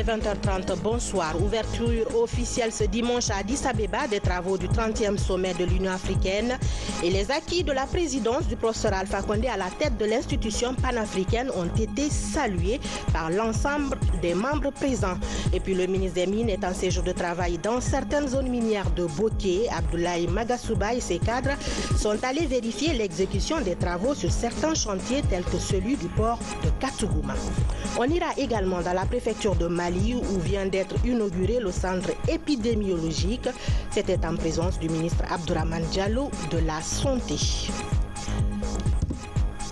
20h30, bonsoir. Ouverture officielle ce dimanche à Addis Abeba des travaux du 30e sommet de l'Union africaine et les acquis de la présidence du professeur Alpha Condé à la tête de l'institution panafricaine ont été salués par l'ensemble des membres présents. Et puis le ministre des Mines est en séjour de travail dans certaines zones minières de Boké. Abdoulaye Magasouba et ses cadres sont allés vérifier l'exécution des travaux sur certains chantiers tels que celui du port de Katougouma. On ira également dans la préfecture de Mali où vient d'être inauguré le centre épidémiologique. C'était en présence du ministre Abdourahmane Diallo de la Santé.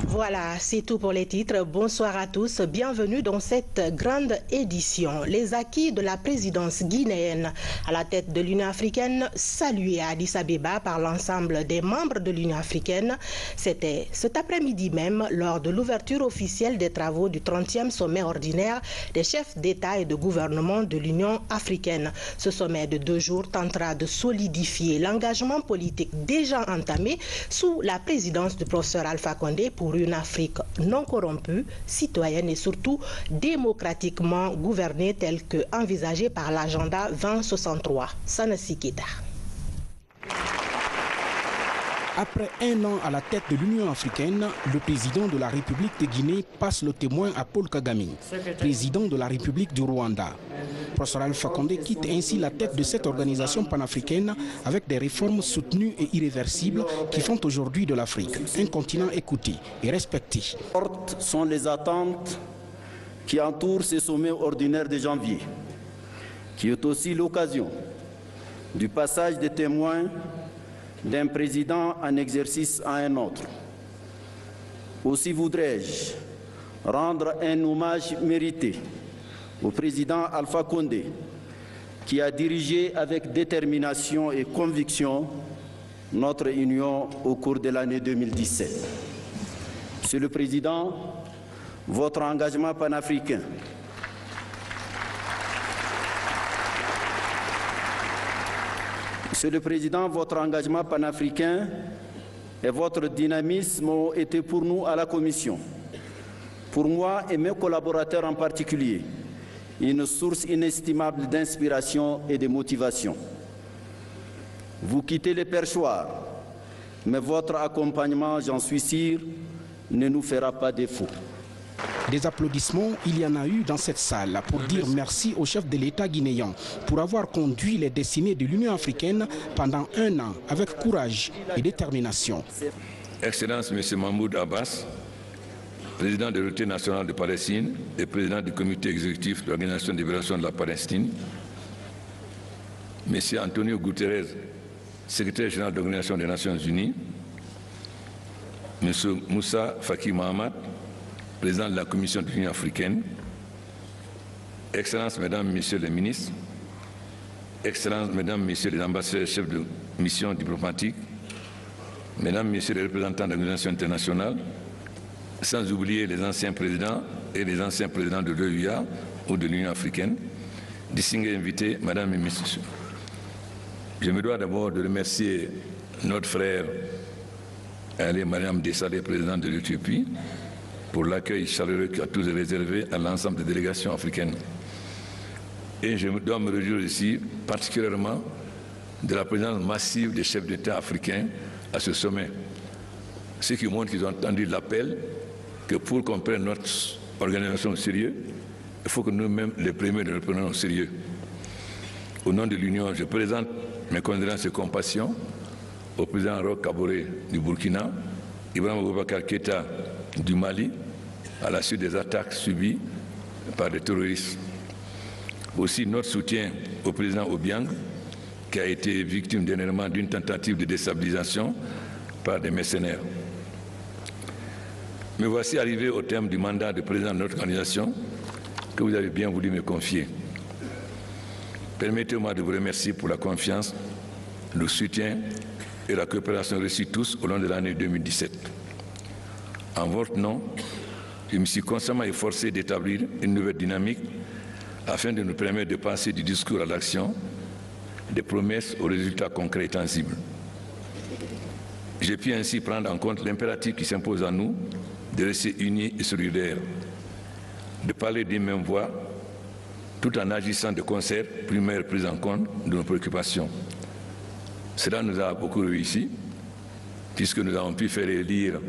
Voilà, c'est tout pour les titres. Bonsoir à tous. Bienvenue dans cette grande édition. Les acquis de la présidence guinéenne à la tête de l'Union africaine, salués à Addis Abeba par l'ensemble des membres de l'Union africaine. C'était cet après-midi même lors de l'ouverture officielle des travaux du 30e sommet ordinaire des chefs d'État et de gouvernement de l'Union africaine. Ce sommet de 2 jours tentera de solidifier l'engagement politique déjà entamé sous la présidence du professeur Alpha Condé pour une Afrique non corrompue, citoyenne et surtout démocratiquement gouvernée telle que envisagée par l'agenda 2063. Sanassi Keita. Après un an à la tête de l'Union africaine, le président de la République de Guinée passe le témoin à Paul Kagame, président de la République du Rwanda. Professeur Alpha Condé quitte ainsi la tête de cette organisation panafricaine avec des réformes soutenues et irréversibles qui font aujourd'hui de l'Afrique un continent écouté et respecté. Fortes sont les attentes qui entourent ce sommet ordinaire de janvier, qui est aussi l'occasion du passage des témoins d'un président en exercice à un autre. Aussi voudrais-je rendre un hommage mérité au président Alpha Condé, qui a dirigé avec détermination et conviction notre union au cours de l'année 2017. Monsieur le Président, votre engagement panafricain Monsieur le Président, votre engagement panafricain et votre dynamisme ont été pour nous à la Commission, pour moi et mes collaborateurs en particulier, une source inestimable d'inspiration et de motivation. Vous quittez les perchoirs, mais votre accompagnement, j'en suis sûr, ne nous fera pas défaut. Des applaudissements, il y en a eu dans cette salle pour dire merci au chef de l'État guinéen pour avoir conduit les destinées de l'Union africaine pendant un an avec courage et détermination. Excellence M. Mahmoud Abbas, président de l'Autorité nationale de Palestine et président du comité exécutif de l'Organisation de libération de la Palestine, M. Antonio Guterres, secrétaire général de l'Organisation des Nations Unies, M. Moussa Faki Mahamat, président de la Commission de l'Union africaine, Excellences, Mesdames, Messieurs les ministres, Excellences, Mesdames, Messieurs les ambassadeurs chefs de mission diplomatique, Mesdames, Messieurs les représentants de l'organisation internationale, sans oublier les anciens présidents et les anciens présidents de l'OUA ou de l'Union africaine, distingués invités, Mesdames et Messieurs. Je me dois d'abord de remercier notre frère Ali Mariam Dessalé, président de l'Éthiopie, pour l'accueil chaleureux qui a tous réservé à l'ensemble des délégations africaines. Et je dois me réjouir ici particulièrement de la présence massive des chefs d'État africains à ce sommet. Ce qui montre qu'ils ont entendu l'appel que pour qu'on prenne notre organisation au sérieux, il faut que nous-mêmes, les premiers, nous le prenions au sérieux. Au nom de l'Union, je présente mes condoléances et compassions au président Roch Kaboré du Burkina, Ibrahima Boubacar Keïta du Mali, à la suite des attaques subies par des terroristes. Aussi notre soutien au président Obiang, qui a été victime dernièrement d'une tentative de déstabilisation par des mercenaires. Me voici arrivé au terme du mandat de président de notre organisation que vous avez bien voulu me confier. Permettez-moi de vous remercier pour la confiance, le soutien et la coopération reçus tous au long de l'année 2017. En votre nom, je me suis constamment efforcé d'établir une nouvelle dynamique afin de nous permettre de passer du discours à l'action, des promesses aux résultats concrets et tangibles. J'ai pu ainsi prendre en compte l'impératif qui s'impose à nous de rester unis et solidaires, de parler d'une même voix, tout en agissant de concert, première prise en compte de nos préoccupations. Cela nous a beaucoup réussi, puisque nous avons pu faire élire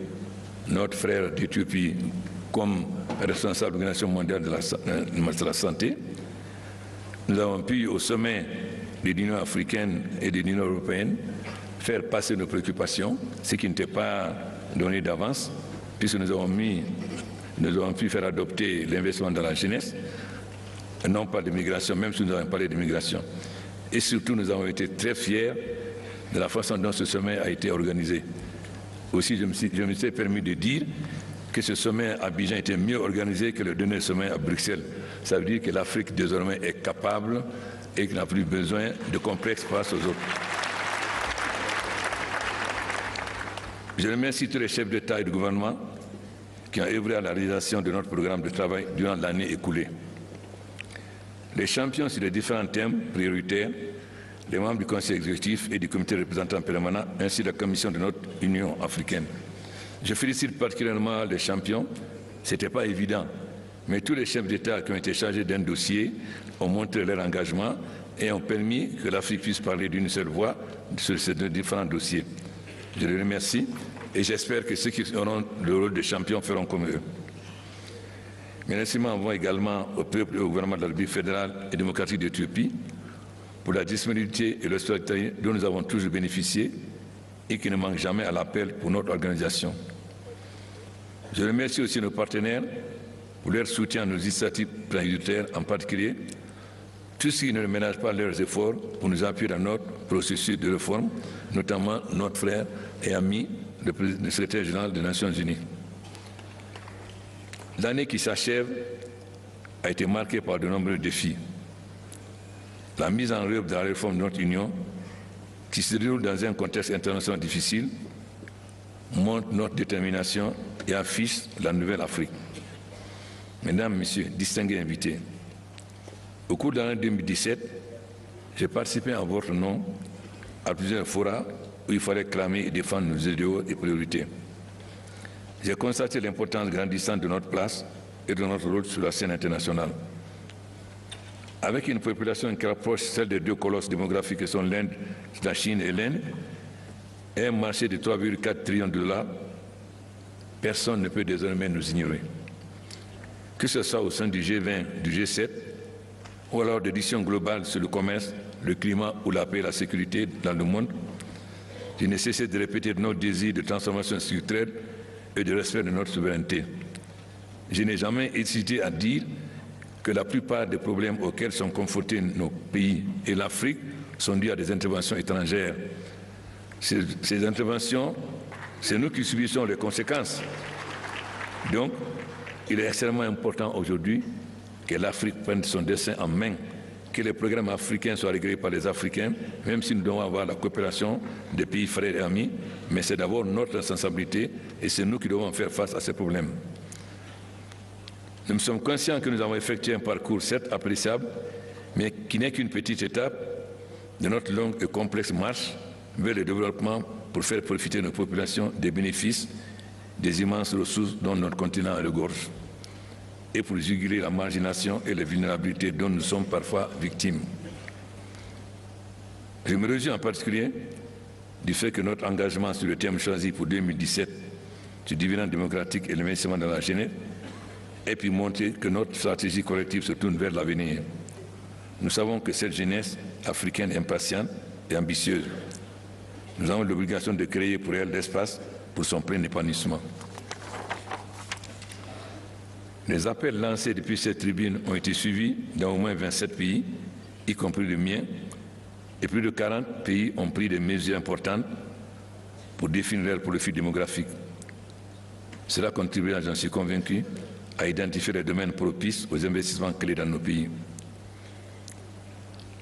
notre frère d'Éthiopie comme responsable de l'Organisation mondiale de la santé. Nous avons pu, au sommet de l'Union africaine et de l'Union européenne, faire passer nos préoccupations, ce qui n'était pas donné d'avance, puisque nous avons pu faire adopter l'investissement dans la jeunesse, non pas de migration, même si nous avons parlé de migration. Et surtout, nous avons été très fiers de la façon dont ce sommet a été organisé. Aussi, je me suis permis de dire que ce sommet à Abidjan était mieux organisé que le dernier sommet à Bruxelles. Ça veut dire que l'Afrique désormais est capable et qu'il n'a plus besoin de complexes face aux autres. Je remercie tous les chefs d'État et de gouvernement qui ont œuvré à la réalisation de notre programme de travail durant l'année écoulée. Les champions sur les différents thèmes prioritaires, les membres du Conseil exécutif et du comité représentant permanent, ainsi que la commission de notre Union africaine. Je félicite particulièrement les champions. Ce n'était pas évident, mais tous les chefs d'État qui ont été chargés d'un dossier ont montré leur engagement et ont permis que l'Afrique puisse parler d'une seule voix sur ces différents dossiers. Je les remercie et j'espère que ceux qui auront le rôle de champion feront comme eux. Mes remerciements vont également au peuple et au gouvernement de la République fédérale et démocratique d'Éthiopie pour la disponibilité et l'hospitalité dont nous avons toujours bénéficié et qui ne manque jamais à l'appel pour notre organisation. Je remercie aussi nos partenaires pour leur soutien à nos initiatives planétaires, en particulier tous ceux qui ne ménagent pas leurs efforts pour nous appuyer dans notre processus de réforme, notamment notre frère et ami, le secrétaire général des Nations Unies. L'année qui s'achève a été marquée par de nombreux défis. La mise en œuvre de la réforme de notre Union, qui se déroule dans un contexte international difficile, montre notre détermination et affiche la nouvelle Afrique. Mesdames, Messieurs, distingués invités, au cours de l'année 2017, j'ai participé en votre nom à plusieurs forats où il fallait clamer et défendre nos idéaux et priorités. J'ai constaté l'importance grandissante de notre place et de notre rôle sur la scène internationale. Avec une population qui rapproche celle des deux colosses démographiques que sont l'Inde, la Chine et l'Inde, et un marché de 3,4 trillions de $, personne ne peut désormais nous ignorer. Que ce soit au sein du G20, du G7, ou alors d'éditions globales sur le commerce, le climat ou la paix et la sécurité dans le monde, il nécessite de répéter nos désirs de transformation structurelle et de respect de notre souveraineté. Je n'ai jamais hésité à dire que la plupart des problèmes auxquels sont confrontés nos pays et l'Afrique sont dus à des interventions étrangères. Ces interventions, c'est nous qui subissons les conséquences. Donc, il est extrêmement important aujourd'hui que l'Afrique prenne son destin en main, que les programmes africains soient réglés par les Africains, même si nous devons avoir la coopération des pays frères et amis, mais c'est d'abord notre responsabilité et c'est nous qui devons faire face à ces problèmes. Nous sommes conscients que nous avons effectué un parcours certes appréciable, mais qui n'est qu'une petite étape de notre longue et complexe marche vers le développement pour faire profiter nos populations des bénéfices des immenses ressources dont notre continent regorge et pour juguler la margination et les vulnérabilités dont nous sommes parfois victimes. Je me réjouis en particulier du fait que notre engagement sur le thème choisi pour 2017 du dividende démocratique et l'investissement dans la jeunesse ait pu montrer que notre stratégie collective se tourne vers l'avenir. Nous savons que cette jeunesse africaine impatiente et ambitieuse, nous avons l'obligation de créer pour elle l'espace pour son plein épanouissement. Les appels lancés depuis cette tribune ont été suivis dans au moins 27 pays, y compris le mien, et plus de 40 pays ont pris des mesures importantes pour définir leur profil démographique. Cela contribuera, j'en suis convaincu, à identifier les domaines propices aux investissements clés dans nos pays.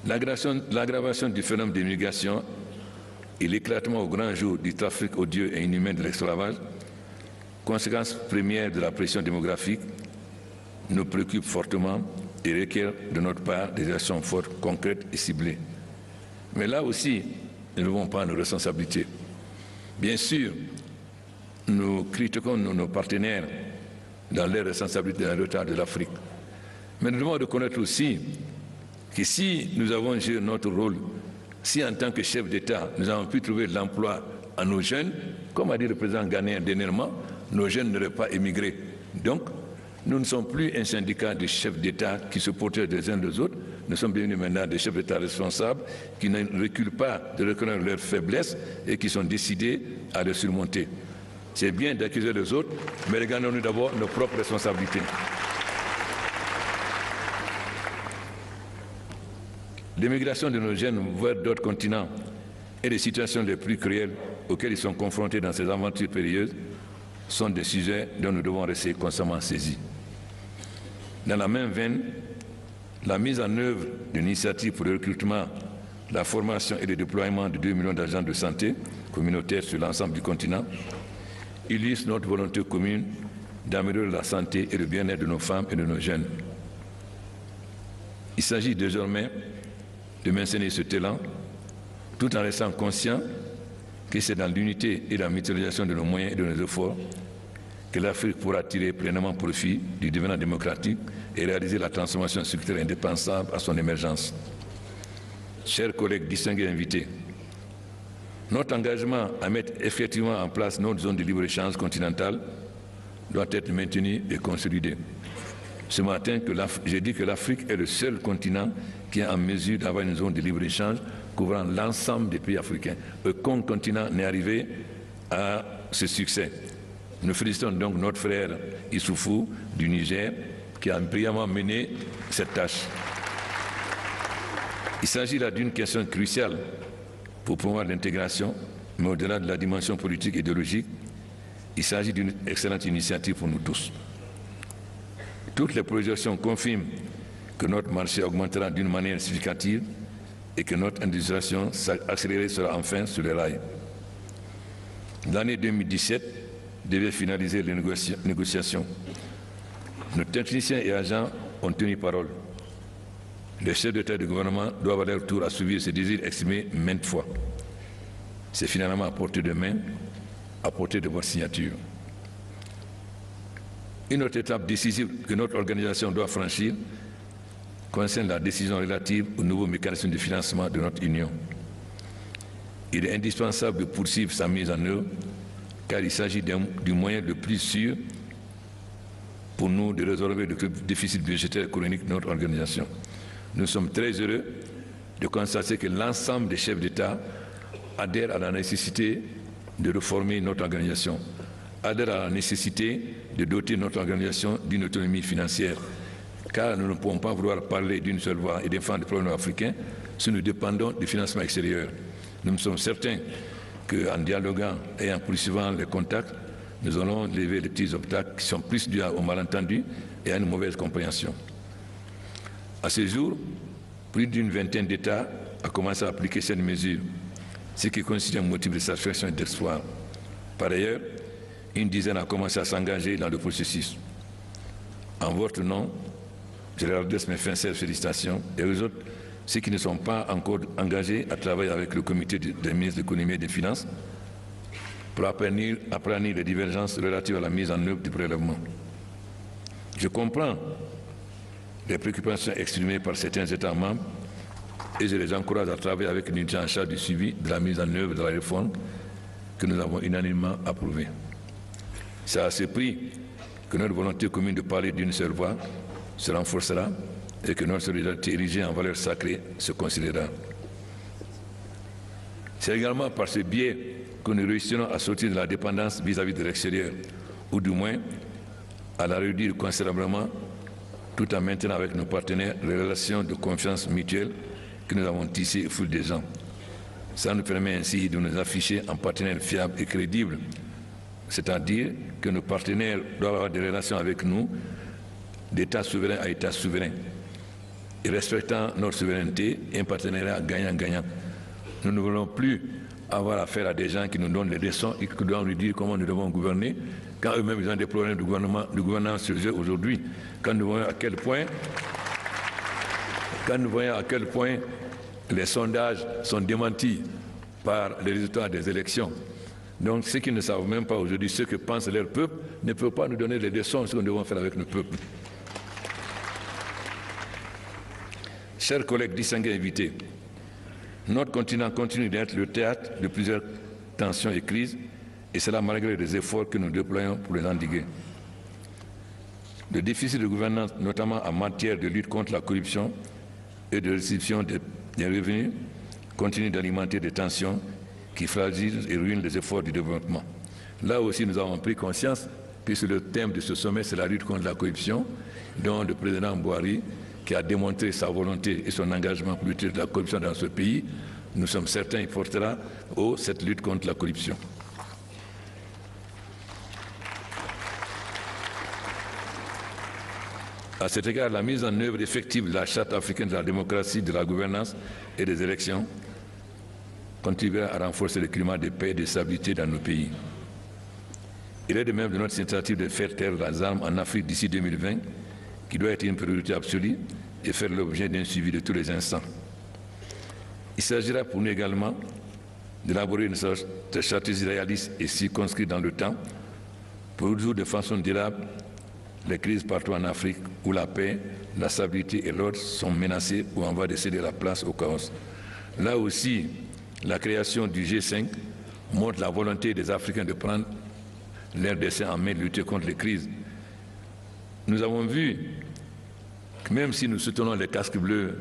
L'aggravation du phénomène d'immigration et l'éclatement au grand jour du trafic odieux et inhumain de l'esclavage, conséquence première de la pression démographique, nous préoccupent fortement et requièrent de notre part des actions fortes, concrètes et ciblées. Mais là aussi, nous ne devons pas nos responsabilités. Bien sûr, nous critiquons nos partenaires dans leurs responsabilités dans le retard de l'Afrique. Mais nous devons reconnaître aussi que si nous avons joué notre rôle, si en tant que chef d'État, nous avons pu trouver de l'emploi à nos jeunes, comme a dit le président ghanéen dernièrement, nos jeunes n'auraient pas émigré. Donc, nous ne sommes plus un syndicat de chefs d'État qui se protègent les uns des autres. Nous sommes devenus maintenant des chefs d'État responsables qui ne reculent pas de reconnaître leurs faiblesses et qui sont décidés à les surmonter. C'est bien d'accuser les autres, mais regardons-nous d'abord nos propres responsabilités. L'émigration de nos jeunes vers d'autres continents et les situations les plus cruelles auxquelles ils sont confrontés dans ces aventures périlleuses sont des sujets dont nous devons rester constamment saisis. Dans la même veine, la mise en œuvre d'une initiative pour le recrutement, la formation et le déploiement de 2 millions d'agents de santé communautaires sur l'ensemble du continent illustre notre volonté commune d'améliorer la santé et le bien-être de nos femmes et de nos jeunes. Il s'agit désormais de maintenir ce talent tout en restant conscient que c'est dans l'unité et la mutualisation de nos moyens et de nos efforts que l'Afrique pourra tirer pleinement profit du développement démocratique et réaliser la transformation structurelle indispensable à son émergence. Chers collègues distingués invités, notre engagement à mettre effectivement en place notre zone de libre-échange continentale doit être maintenu et consolidé. Ce matin, j'ai dit que l'Afrique est le seul continent qui est en mesure d'avoir une zone de libre-échange couvrant l'ensemble des pays africains. Aucun continent n'est arrivé à ce succès. Nous félicitons donc notre frère Issoufou du Niger qui a brillamment mené cette tâche. Il s'agit là d'une question cruciale pour promouvoir l'intégration, mais au-delà de la dimension politique et idéologique, il s'agit d'une excellente initiative pour nous tous. Toutes les projections confirment que notre marché augmentera d'une manière significative et que notre industrialisation accélérée sera enfin sur les rails. L'année 2017 devait finaliser les négociations. Nos techniciens et agents ont tenu parole. Les chefs d'État et de gouvernement doivent à leur tour assouvir ces désirs exprimés maintes fois. C'est finalement à portée de main, à portée de votre signature. Une autre étape décisive que notre organisation doit franchir concerne la décision relative au nouveau mécanisme de financement de notre Union. Il est indispensable de poursuivre sa mise en œuvre car il s'agit du moyen le plus sûr pour nous de résorber le déficit budgétaire chronique de notre organisation. Nous sommes très heureux de constater que l'ensemble des chefs d'État adhèrent à la nécessité de réformer notre organisation, adhèrent à la nécessité de doter notre organisation d'une autonomie financière, car nous ne pouvons pas vouloir parler d'une seule voix et défendre les problèmes africains si nous dépendons du financement extérieur. Nous sommes certains qu'en dialoguant et en poursuivant les contacts, nous allons lever les petits obstacles qui sont plus dus au malentendu et à une mauvaise compréhension. À ce jour, plus d'une vingtaine d'États ont commencé à appliquer cette mesure, ce qui constitue un motif de satisfaction et d'espoir. Par ailleurs, une dizaine a commencé à s'engager dans le processus. En votre nom, je leur adresse mes sincères félicitations et aux autres, ceux qui ne sont pas encore engagés à travailler avec le comité des ministres de l'économie et des finances pour aplanir les divergences relatives à la mise en œuvre du prélèvement. Je comprends les préoccupations exprimées par certains États membres et je les encourage à travailler avec une unité en charge du suivi de la mise en œuvre de la réforme que nous avons unanimement approuvée. C'est à ce prix que notre volonté commune de parler d'une seule voix se renforcera et que notre solidarité érigée en valeur sacrée se considérera. C'est également par ce biais que nous réussirons à sortir de la dépendance vis-à-vis de l'extérieur, ou du moins à la réduire considérablement, tout en maintenant avec nos partenaires les relations de confiance mutuelle que nous avons tissées au fil des ans. Ça nous permet ainsi de nous afficher en partenaires fiables et crédibles, c'est-à-dire que nos partenaires doivent avoir des relations avec nous d'État souverain à État souverain, et respectant notre souveraineté et un partenariat gagnant-gagnant. Nous ne voulons plus avoir affaire à des gens qui nous donnent les leçons et qui doivent nous dire comment nous devons gouverner, quand eux-mêmes ils ont des problèmes de gouvernance sur eux aujourd'hui, quand nous voyons à quel point les sondages sont démentis par les résultats des élections. Donc ceux qui ne savent même pas aujourd'hui ce que pense leur peuple ne peuvent pas nous donner les leçons de ce que nous devons faire avec le peuple. Chers collègues distingués invités, notre continent continue d'être le théâtre de plusieurs tensions et crises, et cela malgré les efforts que nous déployons pour les endiguer. Le déficit de gouvernance, notamment en matière de lutte contre la corruption et de restitution des revenus, continue d'alimenter des tensions qui fragilisent et ruinent les efforts du développement. Là aussi, nous avons pris conscience que le thème de ce sommet, c'est la lutte contre la corruption, dont le président Buhari, qui a démontré sa volonté et son engagement pour lutter contre la corruption dans ce pays, nous sommes certains qu'il portera haut cette lutte contre la corruption. À cet égard, la mise en œuvre effective de la Charte africaine de la démocratie, de la gouvernance et des élections contribuera à renforcer le climat de paix et de stabilité dans nos pays. Il est de même de notre initiative de faire taire les armes en Afrique d'ici 2020, qui doit être une priorité absolue et faire l'objet d'un suivi de tous les instants. Il s'agira pour nous également d'élaborer une stratégie réaliste et circonscrite dans le temps pour résoudre de façon durable les crises partout en Afrique où la paix, la stabilité et l'ordre sont menacés ou en voie de céder la place au chaos. Là aussi, la création du G5 montre la volonté des Africains de prendre leur destin en main, de lutter contre les crises. Nous avons vu que même si nous soutenons les casques bleus,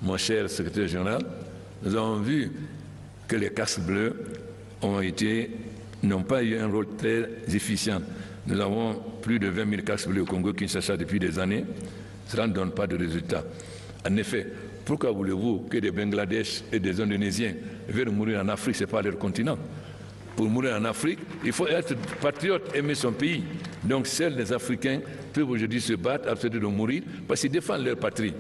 mon cher secrétaire général, nous avons vu que les casques bleus n'ont pas eu un rôle très efficient. Nous avons plus de 20 000 casques bleus au Congo-Kinshasa depuis des années. Cela ne donne pas de résultats. En effet, pourquoi voulez-vous que des Bangladesh et des Indonésiens viennent mourir en Afrique? Ce n'est pas leur continent. Pour mourir en Afrique, il faut être patriote, aimer son pays. Donc seuls les Africains peuvent aujourd'hui se battre, accepter de mourir, parce qu'ils défendent leur patrie.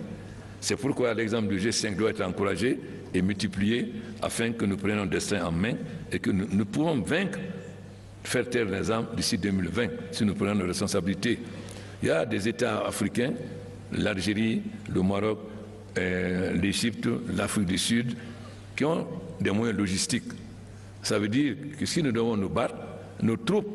C'est pourquoi l'exemple du G5 doit être encouragé et multiplié afin que nous prenions notre destin en main et que nous pouvons vaincre, faire taire les armes d'ici 2020 si nous prenons nos responsabilités. Il y a des États africains, l'Algérie, le Maroc, l'Égypte, l'Afrique du Sud, qui ont des moyens logistiques. Ça veut dire que si nous devons nous battre, nos troupes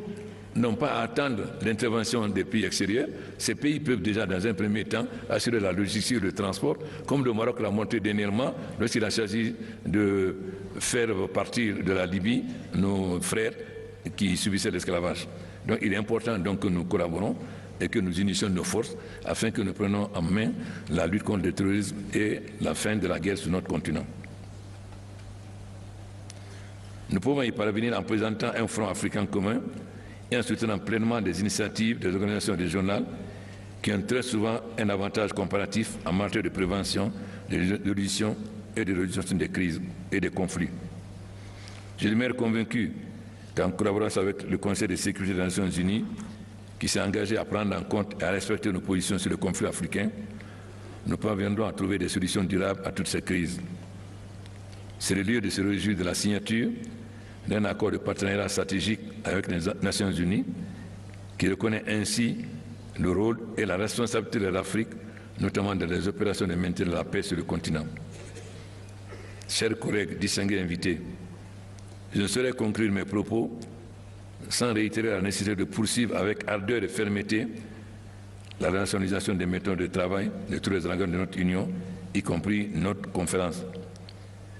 n'ont pas à attendre l'intervention des pays extérieurs. Ces pays peuvent déjà, dans un premier temps, assurer la logistique et le transport, comme le Maroc l'a montré dernièrement lorsqu'il a choisi de faire partir de la Libye nos frères qui subissaient l'esclavage. Donc il est important donc, que nous collaborons et que nous unissions nos forces afin que nous prenions en main la lutte contre le terrorisme et la fin de la guerre sur notre continent. Nous pouvons y parvenir en présentant un front africain commun et en soutenant pleinement des initiatives des organisations régionales qui ont très souvent un avantage comparatif en matière de prévention, de résolution et de résolution des crises et des conflits. Je demeure convaincu qu'en collaboration avec le Conseil de sécurité des Nations Unies, qui s'est engagé à prendre en compte et à respecter nos positions sur le conflit africain, nous parviendrons à trouver des solutions durables à toutes ces crises. C'est le lieu de se réjouir de la signature d'un accord de partenariat stratégique avec les Nations Unies qui reconnaît ainsi le rôle et la responsabilité de l'Afrique, notamment dans les opérations de maintien de la paix sur le continent. Chers collègues distingués invités, je ne saurais conclure mes propos sans réitérer la nécessité de poursuivre avec ardeur et fermeté la rationalisation des méthodes de travail de tous les organes de notre Union, y compris notre conférence.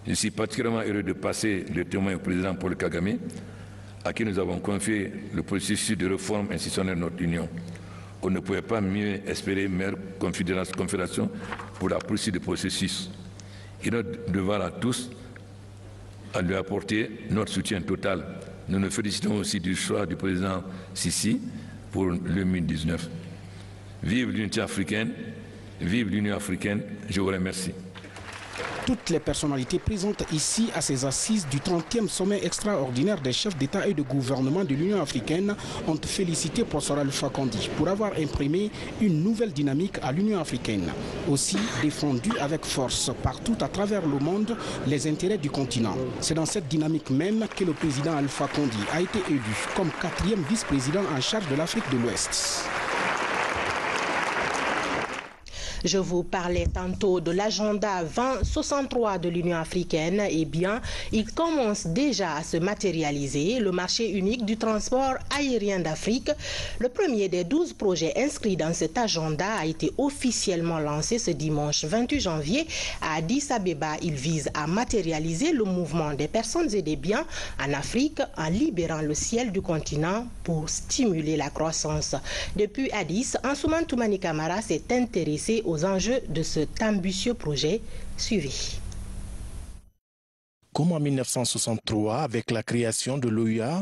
Je suis particulièrement heureux de passer le témoin au président Paul Kagame, à qui nous avons confié le processus de réforme institutionnelle de notre Union. On ne pouvait pas mieux espérer une meilleure confédération pour la poursuite du processus. Il est notre devoir à tous à lui apporter notre soutien total. Nous nous félicitons aussi du choix du président Sisi pour le 2019. Vive l'unité africaine, vive l'Union africaine, je vous remercie. Toutes les personnalités présentes ici à ces assises du 30e sommet extraordinaire des chefs d'État et de gouvernement de l'Union africaine ont félicité Professeur Alpha Condé pour avoir imprimé une nouvelle dynamique à l'Union africaine. Aussi défendu avec force partout à travers le monde les intérêts du continent. C'est dans cette dynamique même que le président Alpha Condé a été élu comme 4e vice-président en charge de l'Afrique de l'Ouest. Je vous parlais tantôt de l'agenda 2063 de l'Union africaine. Eh bien, il commence déjà à se matérialiser. Le marché unique du transport aérien d'Afrique, le premier des 12 projets inscrits dans cet agenda, a été officiellement lancé ce dimanche 28 janvier à Addis Abeba. Il vise à matérialiser le mouvement des personnes et des biens en Afrique en libérant le ciel du continent pour stimuler la croissance. Depuis Addis, Ansoumane Toumani Camara s'est intéressé aux enjeux de cet ambitieux projet. Suivi. Comme en 1963 avec la création de l'OUA,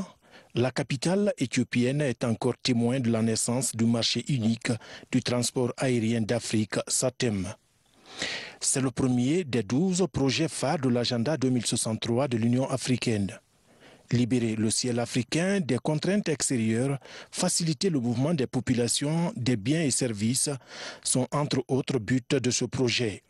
la capitale éthiopienne est encore témoin de la naissance du marché unique du transport aérien d'Afrique, SATEM. C'est le premier des 12 projets phares de l'agenda 2063 de l'Union africaine. Libérer le ciel africain des contraintes extérieures, faciliter le mouvement des populations, des biens et services sont entre autres buts de ce projet.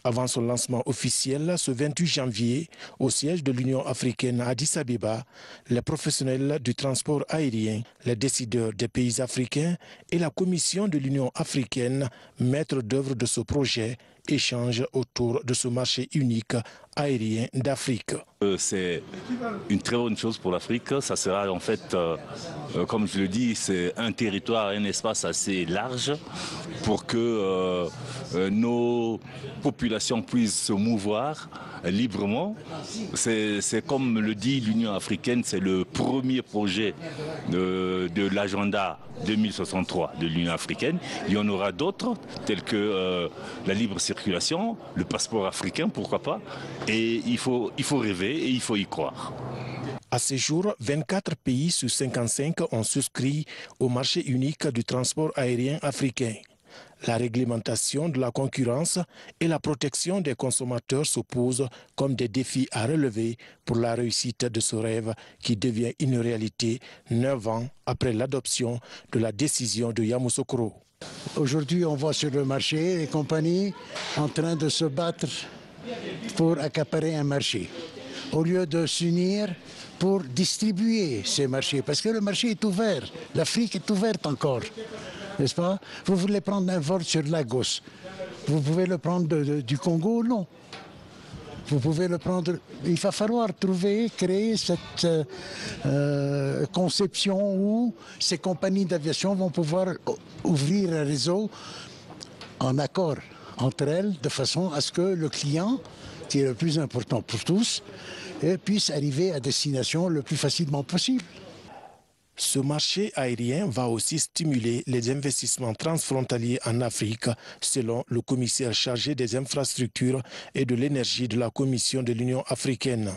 Avant son lancement officiel, ce 28 janvier, au siège de l'Union africaine à Addis Abeba, les professionnels du transport aérien, les décideurs des pays africains et la Commission de l'Union africaine, maîtres d'œuvre de ce projet, échangent autour de ce marché unique aérien d'Afrique. C'est une très bonne chose pour l'Afrique. Ça sera en fait, comme je le dis, c'est un territoire, un espace assez large pour que nos populations puissent se mouvoir librement. C'est comme le dit l'Union africaine, c'est le premier projet de l'agenda 2063 de l'Union africaine. Il y en aura d'autres, tels que la libre circulation, le passeport africain, pourquoi pas. Et il faut rêver et il faut y croire. À ce jour, 24 pays sur 55 ont souscrit au marché unique du transport aérien africain. La réglementation de la concurrence et la protection des consommateurs s'opposent comme des défis à relever pour la réussite de ce rêve qui devient une réalité 9 ans après l'adoption de la décision de Yamoussoukro. Aujourd'hui, on voit sur le marché les compagnies en train de se battre pour accaparer un marché, au lieu de s'unir pour distribuer ces marchés, parce que le marché est ouvert, l'Afrique est ouverte encore, n'est-ce pas? Vous voulez prendre un vol sur Lagos, vous pouvez le prendre du Congo? Non. Vous pouvez le prendre. Il va falloir créer cette conception où ces compagnies d'aviation vont pouvoir ouvrir un réseau en accord entre elles, de façon à ce que le client, qui est le plus important pour tous, puisse arriver à destination le plus facilement possible. Ce marché aérien va aussi stimuler les investissements transfrontaliers en Afrique, selon le commissaire chargé des infrastructures et de l'énergie de la Commission de l'Union africaine.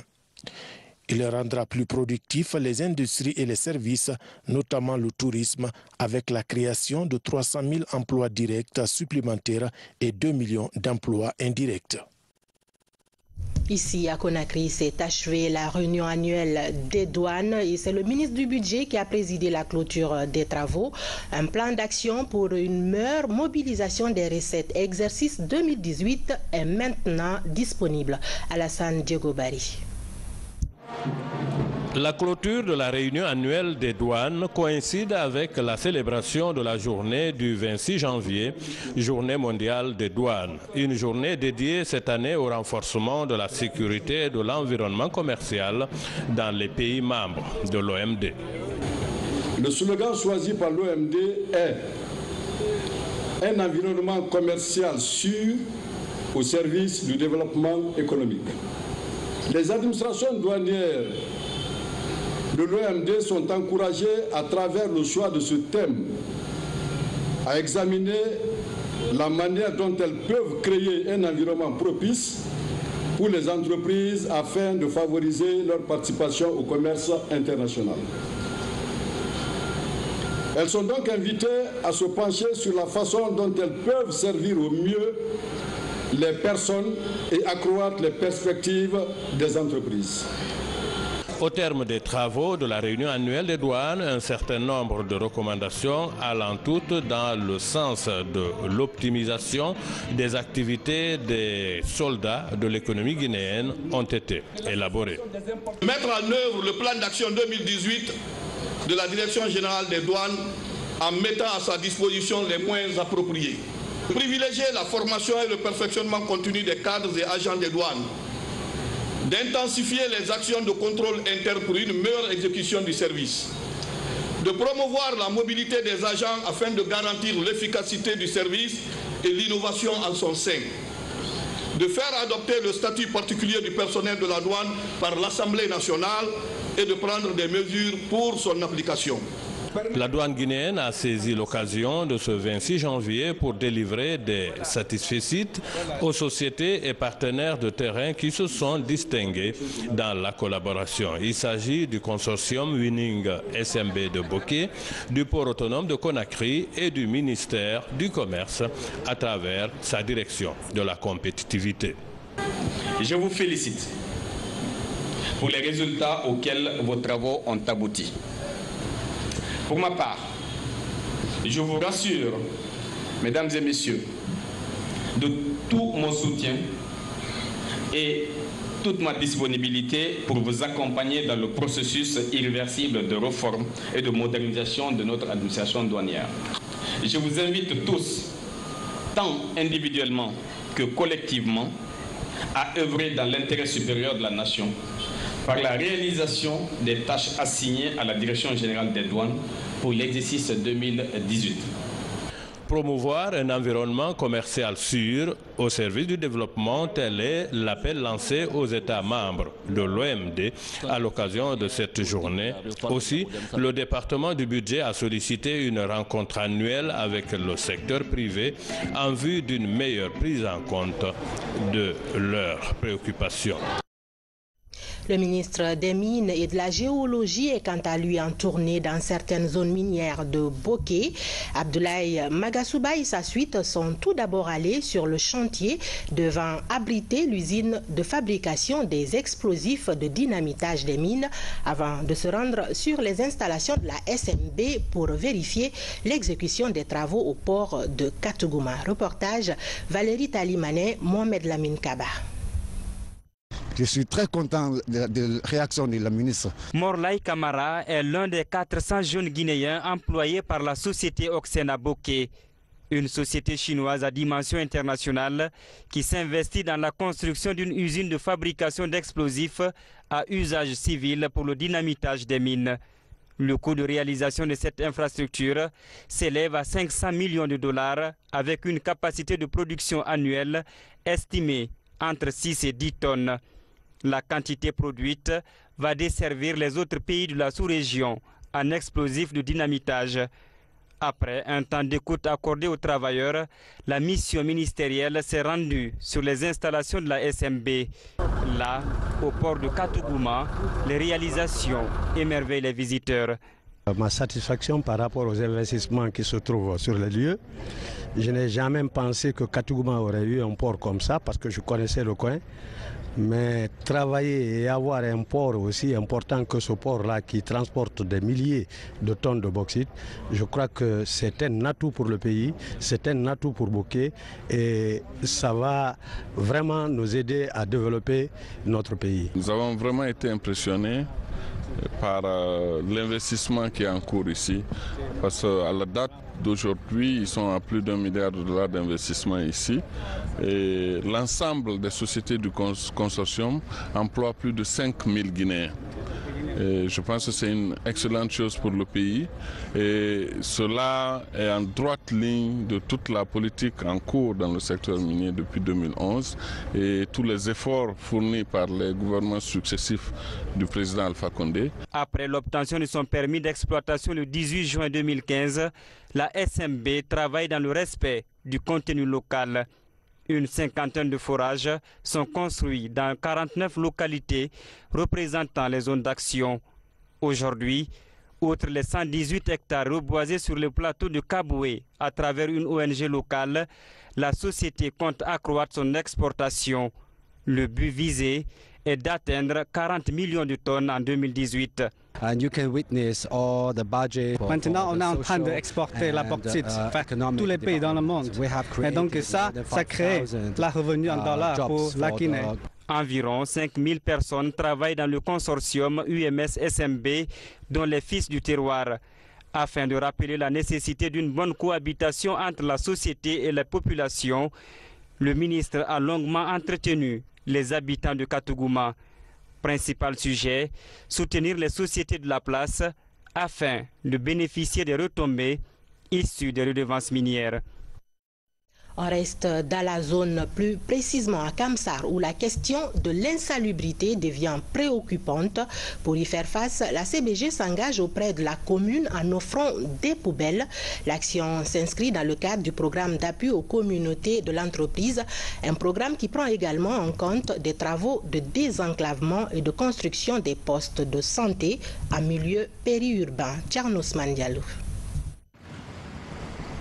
Il rendra plus productifs les industries et les services, notamment le tourisme, avec la création de 300 000 emplois directs supplémentaires et 2 millions d'emplois indirects. Ici à Conakry s'est achevée la réunion annuelle des douanes et c'est le ministre du Budget qui a présidé la clôture des travaux. Un plan d'action pour une meilleure mobilisation des recettes exercice 2018 est maintenant disponible. Alassane Diego Bari. La clôture de la réunion annuelle des douanes coïncide avec la célébration de la journée du 26 janvier, journée mondiale des douanes. Une journée dédiée cette année au renforcement de la sécurité et de l'environnement commercial dans les pays membres de l'OMD. Le slogan choisi par l'OMD est un environnement commercial sûr au service du développement économique. Les administrations douanières de l'OMD sont encouragées à travers le choix de ce thème à examiner la manière dont elles peuvent créer un environnement propice pour les entreprises afin de favoriser leur participation au commerce international. Elles sont donc invitées à se pencher sur la façon dont elles peuvent servir au mieux les personnes et accroître les perspectives des entreprises. Au terme des travaux de la réunion annuelle des douanes, un certain nombre de recommandations allant toutes dans le sens de l'optimisation des activités des soldats de l'économie guinéenne ont été élaborées. Mettre en œuvre le plan d'action 2018 de la Direction générale des douanes en mettant à sa disposition les moyens appropriés. privilégier la formation et le perfectionnement continu des cadres et agents des douanes, d'intensifier les actions de contrôle interne pour une meilleure exécution du service, de promouvoir la mobilité des agents afin de garantir l'efficacité du service et l'innovation en son sein, de faire adopter le statut particulier du personnel de la douane par l'Assemblée nationale et de prendre des mesures pour son application. La douane guinéenne a saisi l'occasion de ce 26 janvier pour délivrer des satisfecit aux sociétés et partenaires de terrain qui se sont distingués dans la collaboration. Il s'agit du consortium Winning SMB de Bokeh, du port autonome de Conakry et du ministère du Commerce à travers sa direction de la compétitivité. Je vous félicite pour les résultats auxquels vos travaux ont abouti. Pour ma part, je vous rassure, mesdames et messieurs, de tout mon soutien et toute ma disponibilité pour vous accompagner dans le processus irréversible de réforme et de modernisation de notre administration douanière. Je vous invite tous, tant individuellement que collectivement, à œuvrer dans l'intérêt supérieur de la nation par la réalisation des tâches assignées à la Direction générale des douanes pour l'exercice 2018. Promouvoir un environnement commercial sûr au service du développement, tel est l'appel lancé aux États membres de l'OMD à l'occasion de cette journée. Aussi, le département du budget a sollicité une rencontre annuelle avec le secteur privé en vue d'une meilleure prise en compte de leurs préoccupations. Le ministre des Mines et de la Géologie est quant à lui en tournée dans certaines zones minières de Bokeh. Abdoulaye Magasouba et sa suite sont tout d'abord allés sur le chantier devant abriter l'usine de fabrication des explosifs de dynamitage des mines avant de se rendre sur les installations de la SMB pour vérifier l'exécution des travaux au port de Katogouma. Reportage Valérie Talimanet, Mohamed Lamine Kaba. Je suis très content de la réaction de la ministre. Morlaye Kamara est l'un des 400 jeunes Guinéens employés par la société Oxena Bokeh, une société chinoise à dimension internationale qui s'investit dans la construction d'une usine de fabrication d'explosifs à usage civil pour le dynamitage des mines. Le coût de réalisation de cette infrastructure s'élève à 500 millions de dollars avec une capacité de production annuelle estimée entre 6 et 10 tonnes. La quantité produite va desservir les autres pays de la sous-région en explosifs de dynamitage. Après un temps d'écoute accordé aux travailleurs, la mission ministérielle s'est rendue sur les installations de la SMB. Là, au port de Katogouma, les réalisations émerveillent les visiteurs. Ma satisfaction par rapport aux investissements qui se trouvent sur les lieux, je n'ai jamais pensé que Katogouma aurait eu un port comme ça parce que je connaissais le coin. Mais travailler et avoir un port aussi important que ce port-là qui transporte des milliers de tonnes de bauxite, je crois que c'est un atout pour le pays, c'est un atout pour Bokeh et ça va vraiment nous aider à développer notre pays. Nous avons vraiment été impressionnés par l'investissement qui est en cours ici, parce qu'à la date d'aujourd'hui, ils sont à plus d'$1 milliard d'investissement ici. Et l'ensemble des sociétés du consortium emploient plus de 5000 Guinéens. Et je pense que c'est une excellente chose pour le pays et cela est en droite ligne de toute la politique en cours dans le secteur minier depuis 2011 et tous les efforts fournis par les gouvernements successifs du président Alpha Condé. Après l'obtention de son permis d'exploitation le 18 juin 2015, la SMB travaille dans le respect du contenu local. Une cinquantaine de forages sont construits dans 49 localités représentant les zones d'action. Aujourd'hui, outre les 118 hectares reboisés sur le plateau de Kaboué à travers une ONG locale, la société compte accroître son exportation. Le but visé est d'atteindre 40 millions de tonnes en 2018. Maintenant, on est en train d'exporter la bauxite vers tous les pays dans le monde. Et donc ça crée la revenu en dollars pour la Guinée. Environ 5000 personnes travaillent dans le consortium UMS SMB, dont les fils du terroir. Afin de rappeler la nécessité d'une bonne cohabitation entre la société et la population, le ministre a longuement entretenu les habitants de Katouguma. Principal sujet, soutenir les sociétés de la place afin de bénéficier des retombées issues des redevances minières. On reste dans la zone, plus précisément à Kamsar, où la question de l'insalubrité devient préoccupante. Pour y faire face, la CBG s'engage auprès de la commune en offrant des poubelles. L'action s'inscrit dans le cadre du programme d'appui aux communautés de l'entreprise, un programme qui prend également en compte des travaux de désenclavement et de construction des postes de santé en milieu périurbain. Tchernos Mandialou.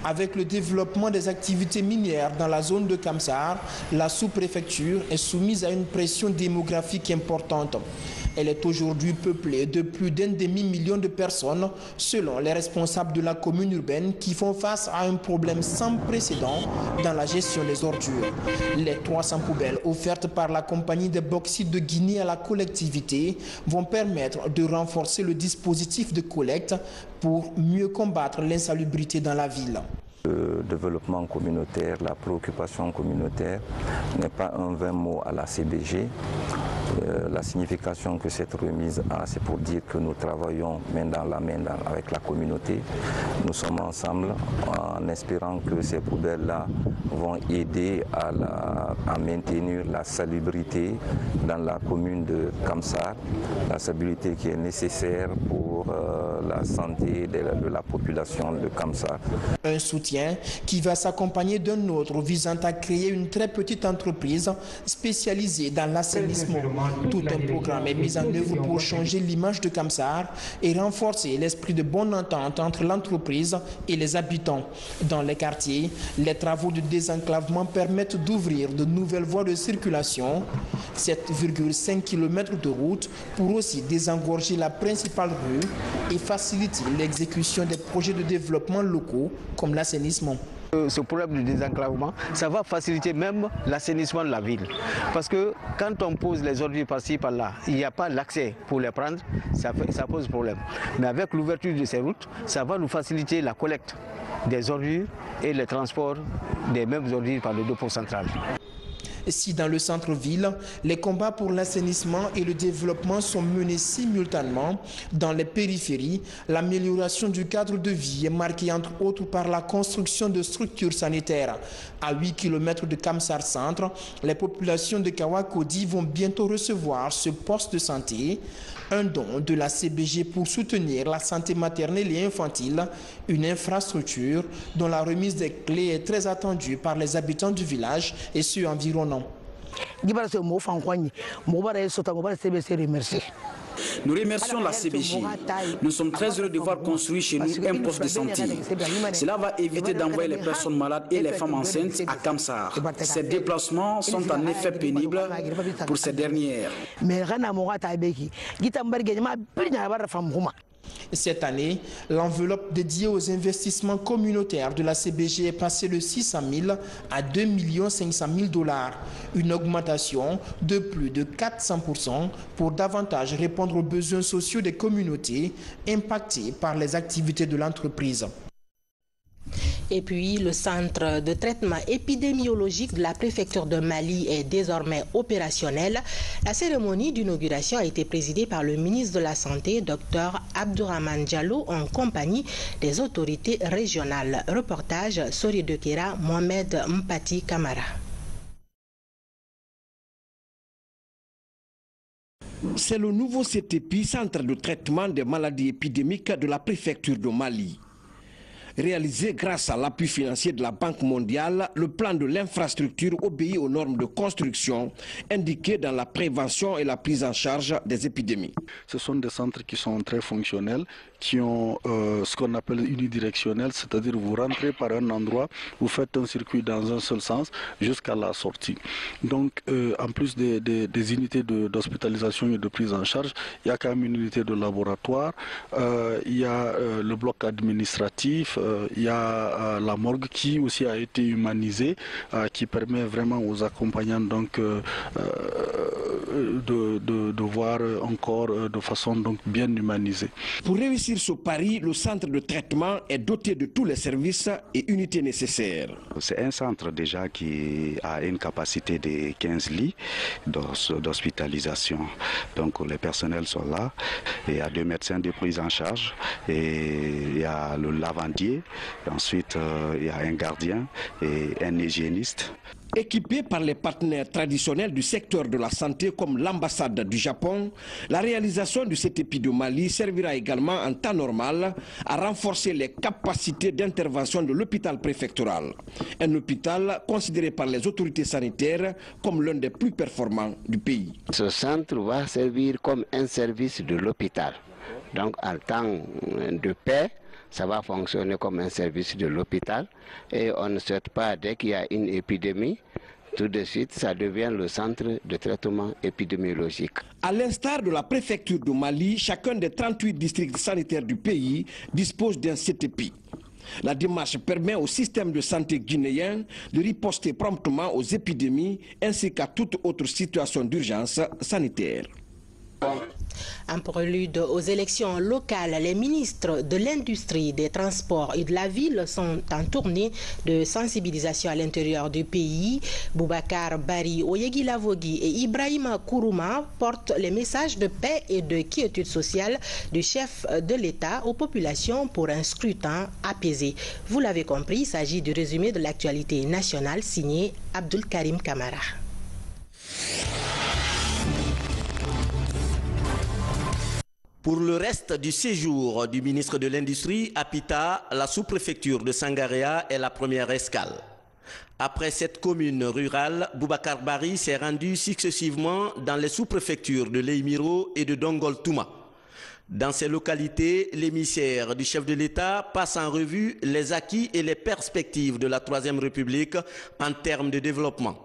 Avec le développement des activités minières dans la zone de Kamsar, la sous-préfecture est soumise à une pression démographique importante. Elle est aujourd'hui peuplée de plus d'1,5 million de personnes, selon les responsables de la commune urbaine, qui font face à un problème sans précédent dans la gestion des ordures. Les 300 poubelles offertes par la compagnie des bauxites de Guinée à la collectivité vont permettre de renforcer le dispositif de collecte pour mieux combattre l'insalubrité dans la ville. Le développement communautaire, la préoccupation communautaire n'est pas un vain mot à la CBG. La signification que cette remise a, c'est pour dire que nous travaillons main dans la main avec la communauté. Nous sommes ensemble en espérant que ces poubelles-là vont aider à maintenir la salubrité dans la commune de Kamsar, la salubrité qui est nécessaire pour la santé de la population de Kamsar. Un soutien qui va s'accompagner d'un autre visant à créer une très petite entreprise spécialisée dans l'assainissement. Tout un programme est mis en œuvre pour changer l'image de Kamsar et renforcer l'esprit de bonne entente entre l'entreprise et les habitants. Dans les quartiers, les travaux de désenclavement permettent d'ouvrir de nouvelles voies de circulation, 7,5 km de route pour aussi désengorger la principale rue et faciliter l'exécution des projets de développement locaux comme l'assainissement. Ce problème de désenclavement, ça va faciliter même l'assainissement de la ville. Parce que quand on pose les ordures par-ci, par-là, il n'y a pas l'accès pour les prendre, ça pose problème. Mais avec l'ouverture de ces routes, ça va nous faciliter la collecte des ordures et le transport des mêmes ordures par le dépôt central. Si dans le centre-ville, les combats pour l'assainissement et le développement sont menés simultanément, dans les périphéries, l'amélioration du cadre de vie est marquée entre autres par la construction de structures sanitaires. À 8 km de Kamsar Centre, les populations de Kawakodi vont bientôt recevoir ce poste de santé, un don de la CBG pour soutenir la santé maternelle et infantile, une infrastructure dont la remise des clés est très attendue par les habitants du village et ceux environnants. Nous remercions la CBG. Nous sommes très heureux de voir construire chez nous un poste de santé. Cela va éviter d'envoyer les personnes malades et les femmes enceintes à Kamsar. Ces déplacements sont en effet pénibles pour ces dernières. Cette année, l'enveloppe dédiée aux investissements communautaires de la CBG est passée de 600 000 à 2 500 000 $, une augmentation de plus de 400% pour davantage répondre aux besoins sociaux des communautés impactées par les activités de l'entreprise. Et puis, le centre de traitement épidémiologique de la préfecture de Mali est désormais opérationnel. La cérémonie d'inauguration a été présidée par le ministre de la Santé, Dr Abdourahmane Diallo, en compagnie des autorités régionales. Reportage Sori de Kera, Mohamed Mpati Kamara. C'est le nouveau CTP, Centre de traitement des maladies épidémiques de la préfecture de Mali. Réalisé grâce à l'appui financier de la Banque mondiale, le plan de l'infrastructure obéit aux normes de construction indiquées dans la prévention et la prise en charge des épidémies. Ce sont des centres qui sont très fonctionnels, qui ont ce qu'on appelle unidirectionnel, c'est-à-dire vous rentrez par un endroit, vous faites un circuit dans un seul sens jusqu'à la sortie. Donc en plus des unités d'hospitalisation et de prise en charge, il y a quand même une unité de laboratoire, il y a le bloc administratif, il y a la morgue qui aussi a été humanisée, qui permet vraiment aux accompagnants donc, de voir encore de façon donc bien humanisée. Pour réussir ce pari, le centre de traitement est doté de tous les services et unités nécessaires. C'est un centre déjà qui a une capacité de 15 lits d'hospitalisation. Donc les personnels sont là, il y a 2 médecins de prise en charge, et il y a le lavandier, ensuite il y a un gardien et un hygiéniste. Équipé par les partenaires traditionnels du secteur de la santé comme l'ambassade du Japon, la réalisation du CTP de Mali servira également en temps normal à renforcer les capacités d'intervention de l'hôpital préfectoral. Un hôpital considéré par les autorités sanitaires comme l'un des plus performants du pays. Ce centre va servir comme un service de l'hôpital. Donc en temps de paix, ça va fonctionner comme un service de l'hôpital et on ne souhaite pas, dès qu'il y a une épidémie, tout de suite ça devient le centre de traitement épidémiologique. À l'instar de la préfecture de Mali, chacun des 38 districts sanitaires du pays dispose d'un CTP. La démarche permet au système de santé guinéen de riposter promptement aux épidémies ainsi qu'à toute autre situation d'urgence sanitaire. En prélude aux élections locales, les ministres de l'Industrie, des Transports et de la Ville sont en tournée de sensibilisation à l'intérieur du pays. Boubacar Bari Oyegui-Lavogui et Ibrahima Kourouma portent les messages de paix et de quiétude sociale du chef de l'État aux populations pour un scrutin apaisé. Vous l'avez compris, il s'agit du résumé de l'actualité nationale signé Abdul Karim Kamara. Pour le reste du séjour du ministre de l'Industrie à Pita, la sous-préfecture de Sangaréa est la première escale. Après cette commune rurale, Boubacar Bari s'est rendu successivement dans les sous-préfectures de Leimiro et de Dongol-Touma. Dans ces localités, l'émissaire du chef de l'État passe en revue les acquis et les perspectives de la Troisième République en termes de développement.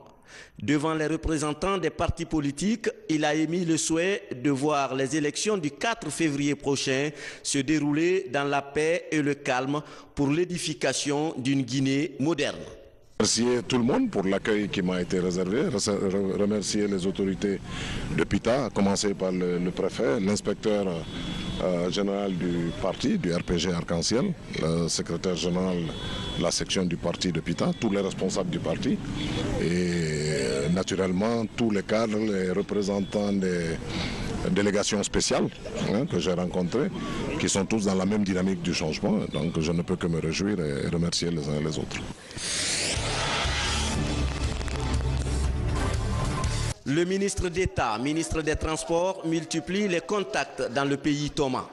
Devant les représentants des partis politiques, il a émis le souhait de voir les élections du 4 février prochain se dérouler dans la paix et le calme pour l'édification d'une Guinée moderne. Remercier tout le monde pour l'accueil qui m'a été réservé, remercier les autorités de Pita, à commencer par le préfet, l'inspecteur général du parti, du RPG Arc-en-Ciel, le secrétaire général de la section du parti de Pita, tous les responsables du parti et naturellement tous les cadres, les représentants des délégations spéciales que j'ai rencontrées, qui sont tous dans la même dynamique du changement. Donc je ne peux que me réjouir et remercier les uns et les autres. Le ministre d'État, ministre des Transports, multiplie les contacts dans le pays Thomas.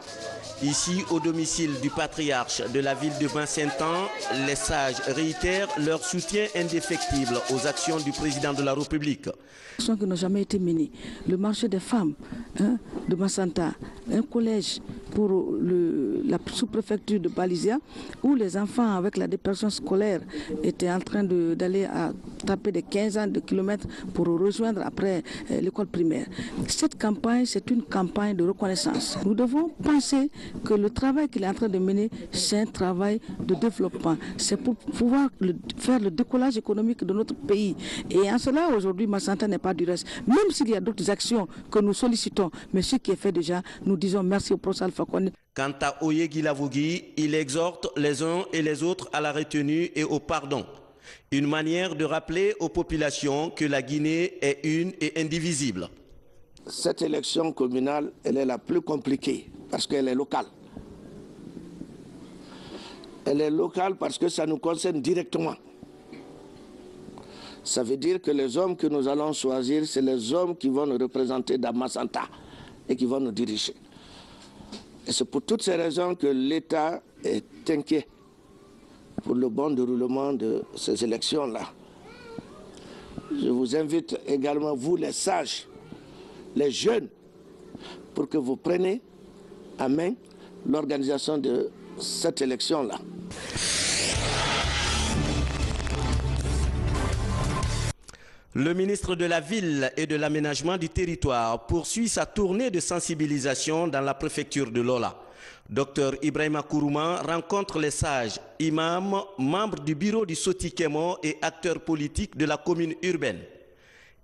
Ici, au domicile du patriarche de la ville de Vincentan, les sages réitèrent leur soutien indéfectible aux actions du président de la République. Qui n'ont jamais été menées. Le marché des femmes de Massanta, un collège pour la sous-préfecture de Balisia, où les enfants avec la dépression scolaire étaient en train d'aller à taper des 15 ans de kilomètres pour rejoindre après l'école primaire. Cette campagne, c'est une campagne de reconnaissance. Nous devons penser que le travail qu'il est en train de mener, c'est un travail de développement. C'est pour pouvoir faire le décollage économique de notre pays. Et en cela, aujourd'hui, Massanta n'est pas du reste. Même s'il y a d'autres actions que nous sollicitons, mais ce qui est fait déjà, nous disons merci au professeur Alpha Condé. Quant à Oyegui-Lavogui, il exhorte les uns et les autres à la retenue et au pardon. Une manière de rappeler aux populations que la Guinée est une et indivisible. Cette élection communale, elle est la plus compliquée parce qu'elle est locale. Elle est locale parce que ça nous concerne directement. Ça veut dire que les hommes que nous allons choisir, c'est les hommes qui vont nous représenter dans Massanta et qui vont nous diriger. Et c'est pour toutes ces raisons que l'État est inquiet pour le bon déroulement de ces élections-là. Je vous invite également, vous les sages, les jeunes, pour que vous preniez à main l'organisation de cette élection-là. Le ministre de la Ville et de l'Aménagement du Territoire poursuit sa tournée de sensibilisation dans la préfecture de Lola. Dr Ibrahima Kourouma rencontre les sages, imams, membres du bureau du Sotikemo et acteurs politiques de la commune urbaine.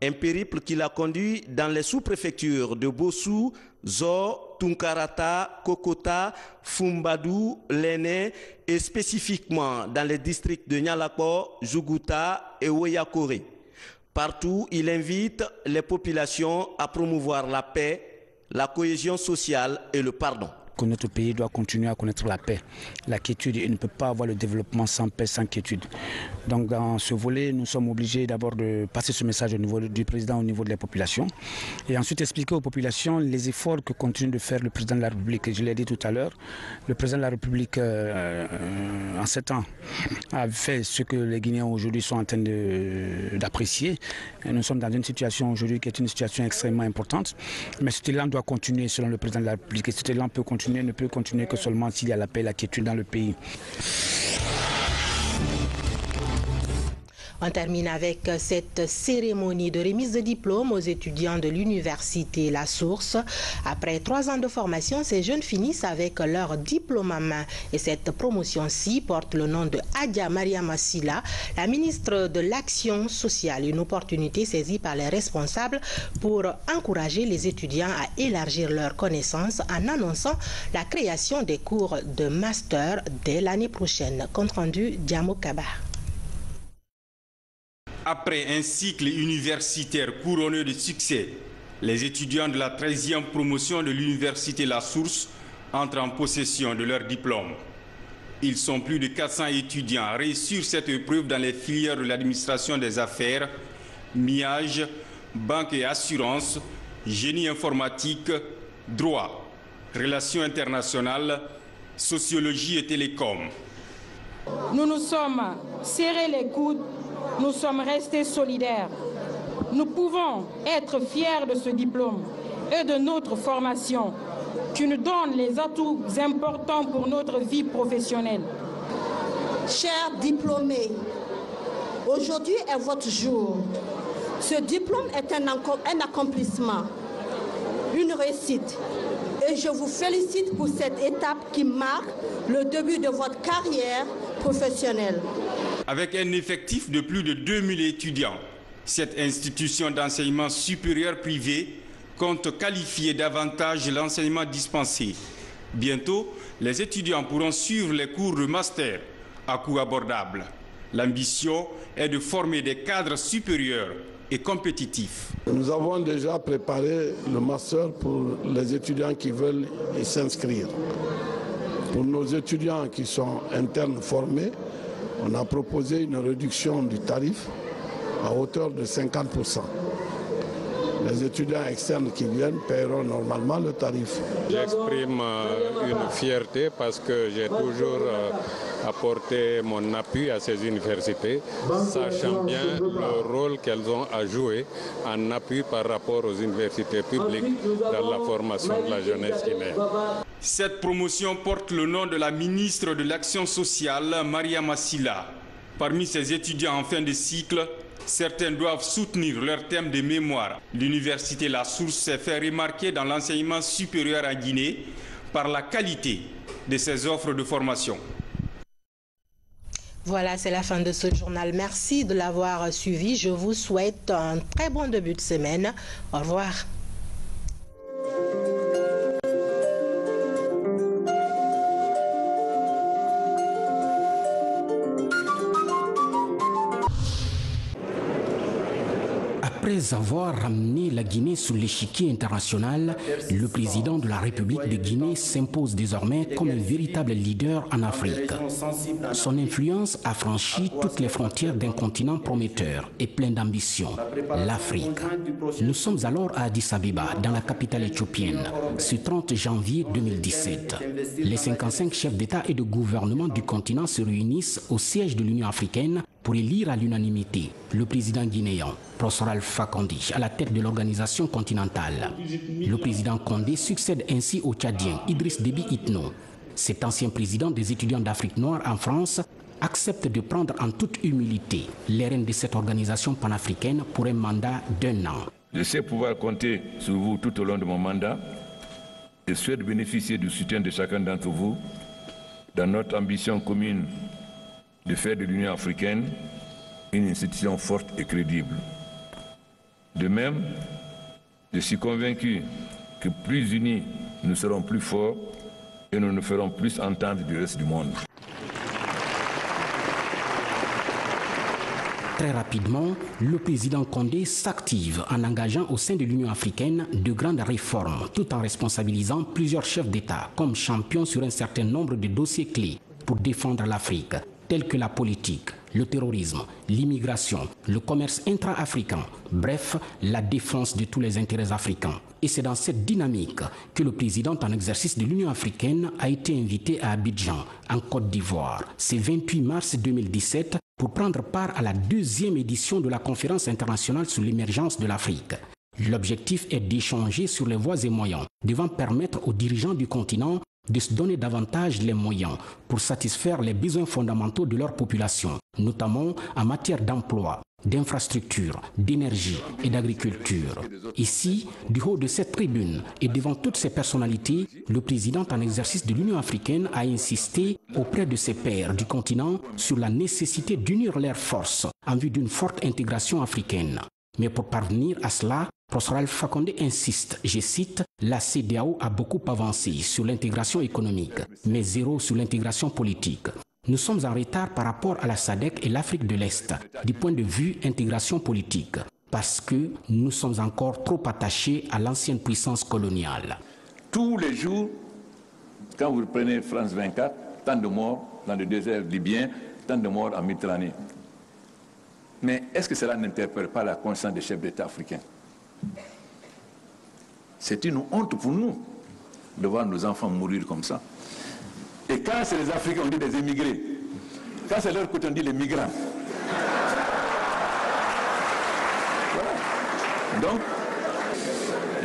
Un périple qui l'a conduit dans les sous-préfectures de Bossou, Zo, Tunkarata, Kokota, Fumbadou, Lene et spécifiquement dans les districts de Nyalako, Jouguta et Oyakore. Partout, il invite les populations à promouvoir la paix, la cohésion sociale et le pardon. Que notre pays doit continuer à connaître la paix, la quiétude. Il ne peut pas avoir le développement sans paix, sans quiétude. Donc dans ce volet, nous sommes obligés d'abord de passer ce message au niveau du président, au niveau de la population, et ensuite expliquer aux populations les efforts que continue de faire le président de la République. Je l'ai dit tout à l'heure, le président de la République, en 7 ans, a fait ce que les Guinéens aujourd'hui sont en train d'apprécier. Nous sommes dans une situation aujourd'hui qui est une situation extrêmement importante, mais cet élan doit continuer selon le président de la République, et cet élan ne peut continuer que seulement s'il y a la paix et la quiétude dans le pays. On termine avec cette cérémonie de remise de diplôme aux étudiants de l'université La Source. Après 3 ans de formation, ces jeunes finissent avec leur diplôme en main. Et cette promotion-ci porte le nom de Adja Mariama Silla, la ministre de l'Action sociale. Une opportunité saisie par les responsables pour encourager les étudiants à élargir leurs connaissances en annonçant la création des cours de master dès l'année prochaine. Compte rendu Diamo Kabar. Après un cycle universitaire couronné de succès, les étudiants de la 13e promotion de l'université La Source entrent en possession de leur diplôme. Ils sont plus de 400 étudiants à réussir cette épreuve dans les filières de l'administration des affaires, MIAGE, banque et assurance, génie informatique, droit, relations internationales, sociologie et télécom. Nous nous sommes serrés les coudes. Nous sommes restés solidaires. Nous pouvons être fiers de ce diplôme et de notre formation qui nous donne les atouts importants pour notre vie professionnelle. Chers diplômés, aujourd'hui est votre jour. Ce diplôme est un accomplissement, une réussite. Et je vous félicite pour cette étape qui marque le début de votre carrière professionnelle. Avec un effectif de plus de 2000 étudiants, cette institution d'enseignement supérieur privé compte qualifier davantage l'enseignement dispensé. Bientôt, les étudiants pourront suivre les cours de master à coût abordable. L'ambition est de former des cadres supérieurs et compétitifs. Nous avons déjà préparé le master pour les étudiants qui veulent y s'inscrire. Pour nos étudiants qui sont internes formés, on a proposé une réduction du tarif à hauteur de 50%. Les étudiants externes qui viennent paieront normalement le tarif. J'exprime une fierté parce que j'ai toujours apporté mon appui à ces universités, sachant bien le rôle qu'elles ont à jouer en appui par rapport aux universités publiques dans la formation de la jeunesse guinéenne. Cette promotion porte le nom de la ministre de l'Action sociale, Mariama Silla. Parmi ces étudiants en fin de cycle, certains doivent soutenir leur thème de mémoire. L'université La Source s'est fait remarquer dans l'enseignement supérieur en Guinée par la qualité de ses offres de formation. Voilà, c'est la fin de ce journal. Merci de l'avoir suivi. Je vous souhaite un très bon début de semaine. Au revoir. Après avoir ramené la Guinée sur l'échiquier international, le président de la République de Guinée s'impose désormais comme un véritable leader en Afrique. Son influence a franchi toutes les frontières d'un continent prometteur et plein d'ambition, l'Afrique. Nous sommes alors à Addis Abeba, dans la capitale éthiopienne, ce 30 janvier 2017. Les 55 chefs d'État et de gouvernement du continent se réunissent au siège de l'Union africaine pour élire à l'unanimité le président guinéen, Professeur Alpha Condé, à la tête de l'organisation continentale. Le président Condé succède ainsi au Tchadien Idriss Déby Itno. Cet ancien président des étudiants d'Afrique noire en France accepte de prendre en toute humilité les rênes de cette organisation panafricaine pour un mandat d'1 an. Je sais pouvoir compter sur vous tout au long de mon mandat et souhaite bénéficier du soutien de chacun d'entre vous dans notre ambition commune de faire de l'Union africaine une institution forte et crédible. De même, je suis convaincu que plus unis, nous serons plus forts et nous nous ferons plus entendre du reste du monde. Très rapidement, le président Condé s'active en engageant au sein de l'Union africaine de grandes réformes, tout en responsabilisant plusieurs chefs d'État comme champions sur un certain nombre de dossiers clés pour défendre l'Afrique, tels que la politique, le terrorisme, l'immigration, le commerce intra-africain, bref, la défense de tous les intérêts africains. Et c'est dans cette dynamique que le président en exercice de l'Union africaine a été invité à Abidjan, en Côte d'Ivoire, ce 28 mars 2017, pour prendre part à la 2e édition de la conférence internationale sur l'émergence de l'Afrique. L'objectif est d'échanger sur les voies et moyens devant permettre aux dirigeants du continent de se donner davantage les moyens pour satisfaire les besoins fondamentaux de leur population, notamment en matière d'emploi, d'infrastructures, d'énergie et d'agriculture. Ici, du haut de cette tribune et devant toutes ces personnalités, le président en exercice de l'Union africaine a insisté auprès de ses pairs du continent sur la nécessité d'unir leurs forces en vue d'une forte intégration africaine. Mais pour parvenir à cela, Professeur Alpha Condé insiste, je cite, « La CEDEAO a beaucoup avancé sur l'intégration économique, mais zéro sur l'intégration politique. Nous sommes en retard par rapport à la SADC et l'Afrique de l'Est, du point de vue intégration politique, parce que nous sommes encore trop attachés à l'ancienne puissance coloniale. » Tous les jours, quand vous prenez France 24, tant de morts dans le désert libyen, tant de morts en Méditerranée. Mais est-ce que cela n'interpelle pas la conscience des chefs d'État africains? C'est une honte pour nous de voir nos enfants mourir comme ça. Et quand c'est les Africains, on dit des émigrés. Quand c'est leur côté, on dit les migrants. Voilà. Donc,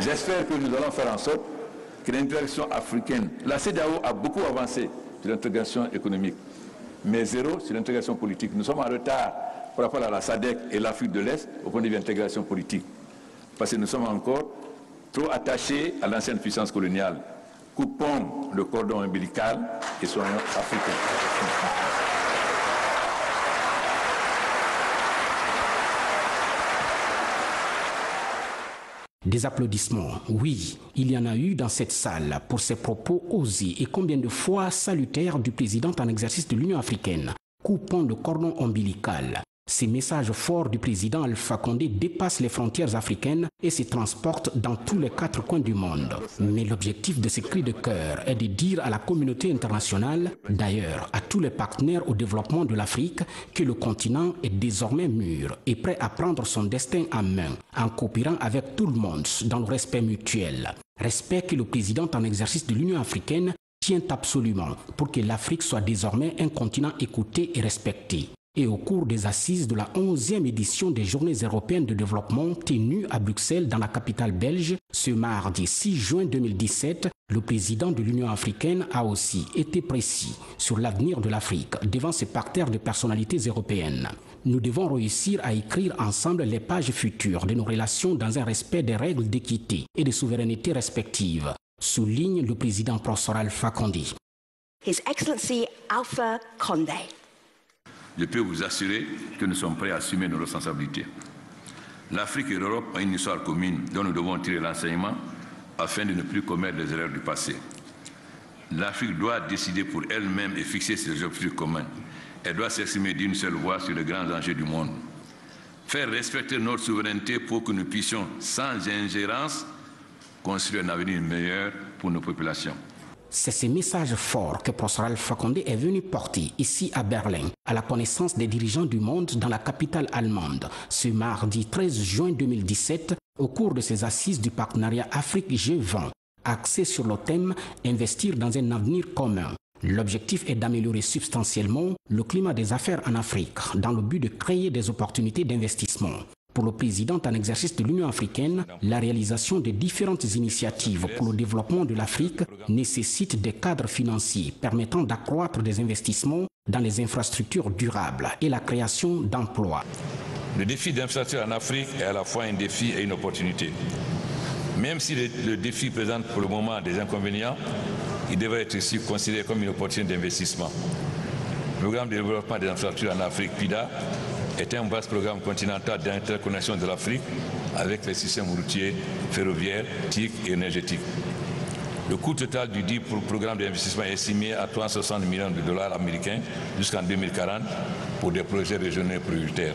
j'espère que nous allons faire en sorte que l'intégration africaine, la CEDEAO a beaucoup avancé sur l'intégration économique, mais zéro sur l'intégration politique. Nous sommes en retard par rapport à la SADC et l'Afrique de l'Est au point de vue intégration politique. Parce que nous sommes encore trop attachés à l'ancienne puissance coloniale. Coupons le cordon ombilical et soyons africains. Des applaudissements, oui, il y en a eu dans cette salle pour ces propos osés et combien de fois salutaires du président en exercice de l'Union africaine. Coupons le cordon ombilical. Ces messages forts du président Alpha Condé dépassent les frontières africaines et se transportent dans tous les 4 coins du monde. Mais l'objectif de ces cris de cœur est de dire à la communauté internationale, d'ailleurs à tous les partenaires au développement de l'Afrique, que le continent est désormais mûr et prêt à prendre son destin en main, en coopérant avec tout le monde dans le respect mutuel. Respect que le président en exercice de l'Union africaine tient absolument pour que l'Afrique soit désormais un continent écouté et respecté. Et au cours des assises de la 11e édition des Journées européennes de développement tenues à Bruxelles dans la capitale belge, ce mardi 6 juin 2017, le président de l'Union africaine a aussi été précis sur l'avenir de l'Afrique devant ses partenaires de personnalités européennes. Nous devons réussir à écrire ensemble les pages futures de nos relations dans un respect des règles d'équité et de souveraineté respectives, souligne le président Professeur Alpha Condé. His Excellency Alpha Condé. Je peux vous assurer que nous sommes prêts à assumer nos responsabilités. L'Afrique et l'Europe ont une histoire commune dont nous devons tirer l'enseignement afin de ne plus commettre les erreurs du passé. L'Afrique doit décider pour elle-même et fixer ses objectifs communs. Elle doit s'exprimer d'une seule voix sur les grands enjeux du monde. Faire respecter notre souveraineté pour que nous puissions, sans ingérence, construire un avenir meilleur pour nos populations. C'est ce message fort que Professeur Alpha Condé est venu porter ici à Berlin, à la connaissance des dirigeants du monde dans la capitale allemande, ce mardi 13 juin 2017, au cours de ses assises du partenariat Afrique G20, axé sur le thème « Investir dans un avenir commun ». L'objectif est d'améliorer substantiellement le climat des affaires en Afrique, dans le but de créer des opportunités d'investissement. Pour le président en exercice de l'Union africaine, la réalisation de différentes initiatives pour le développement de l'Afrique nécessite des cadres financiers permettant d'accroître des investissements dans les infrastructures durables et la création d'emplois. Le défi d'infrastructure en Afrique est à la fois un défi et une opportunité. Même si le défi présente pour le moment des inconvénients, il devrait être aussi considéré comme une opportunité d'investissement. Le programme de développement des infrastructures en Afrique, PIDA, est un vaste programme continental d'interconnexion de l'Afrique avec les systèmes routiers, ferroviaires, TIC et énergétiques. Le coût total du dit programme d'investissement est estimé à 360 millions de dollars américains jusqu'en 2040 pour des projets régionaux prioritaires.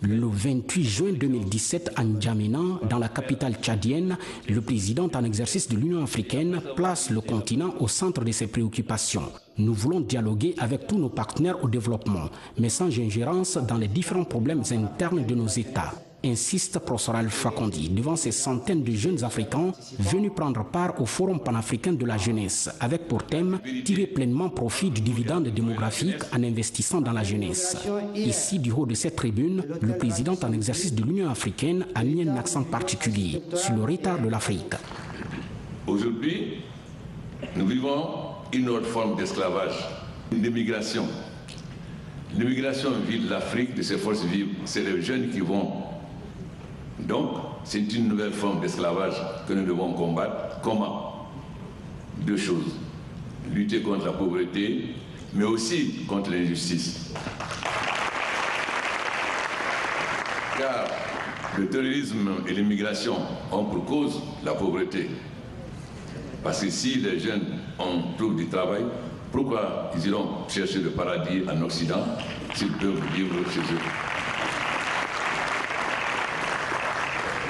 Le 28 juin 2017, à N'Djamena, dans la capitale tchadienne, le président en exercice de l'Union africaine place le continent au centre de ses préoccupations. Nous voulons dialoguer avec tous nos partenaires au développement, mais sans ingérence dans les différents problèmes internes de nos États, insiste Professeur Alpha Condé devant ces centaines de jeunes Africains venus prendre part au Forum panafricain de la jeunesse, avec pour thème tirer pleinement profit du dividende démographique en investissant dans la jeunesse. Ici, du haut de cette tribune, le président en exercice de l'Union africaine a mis un accent particulier sur le retard de l'Afrique. Aujourd'hui, nous vivons une autre forme d'esclavage, l'immigration. L'immigration vide l'Afrique de ses forces vives. C'est les jeunes qui vont. Donc, c'est une nouvelle forme d'esclavage que nous devons combattre. Comment? Deux choses. Lutter contre la pauvreté, mais aussi contre l'injustice. Car le terrorisme et l'immigration ont pour cause la pauvreté. Parce que si les jeunes trouvent du travail, pourquoi ils iront chercher le paradis en Occident s'ils peuvent vivre chez eux?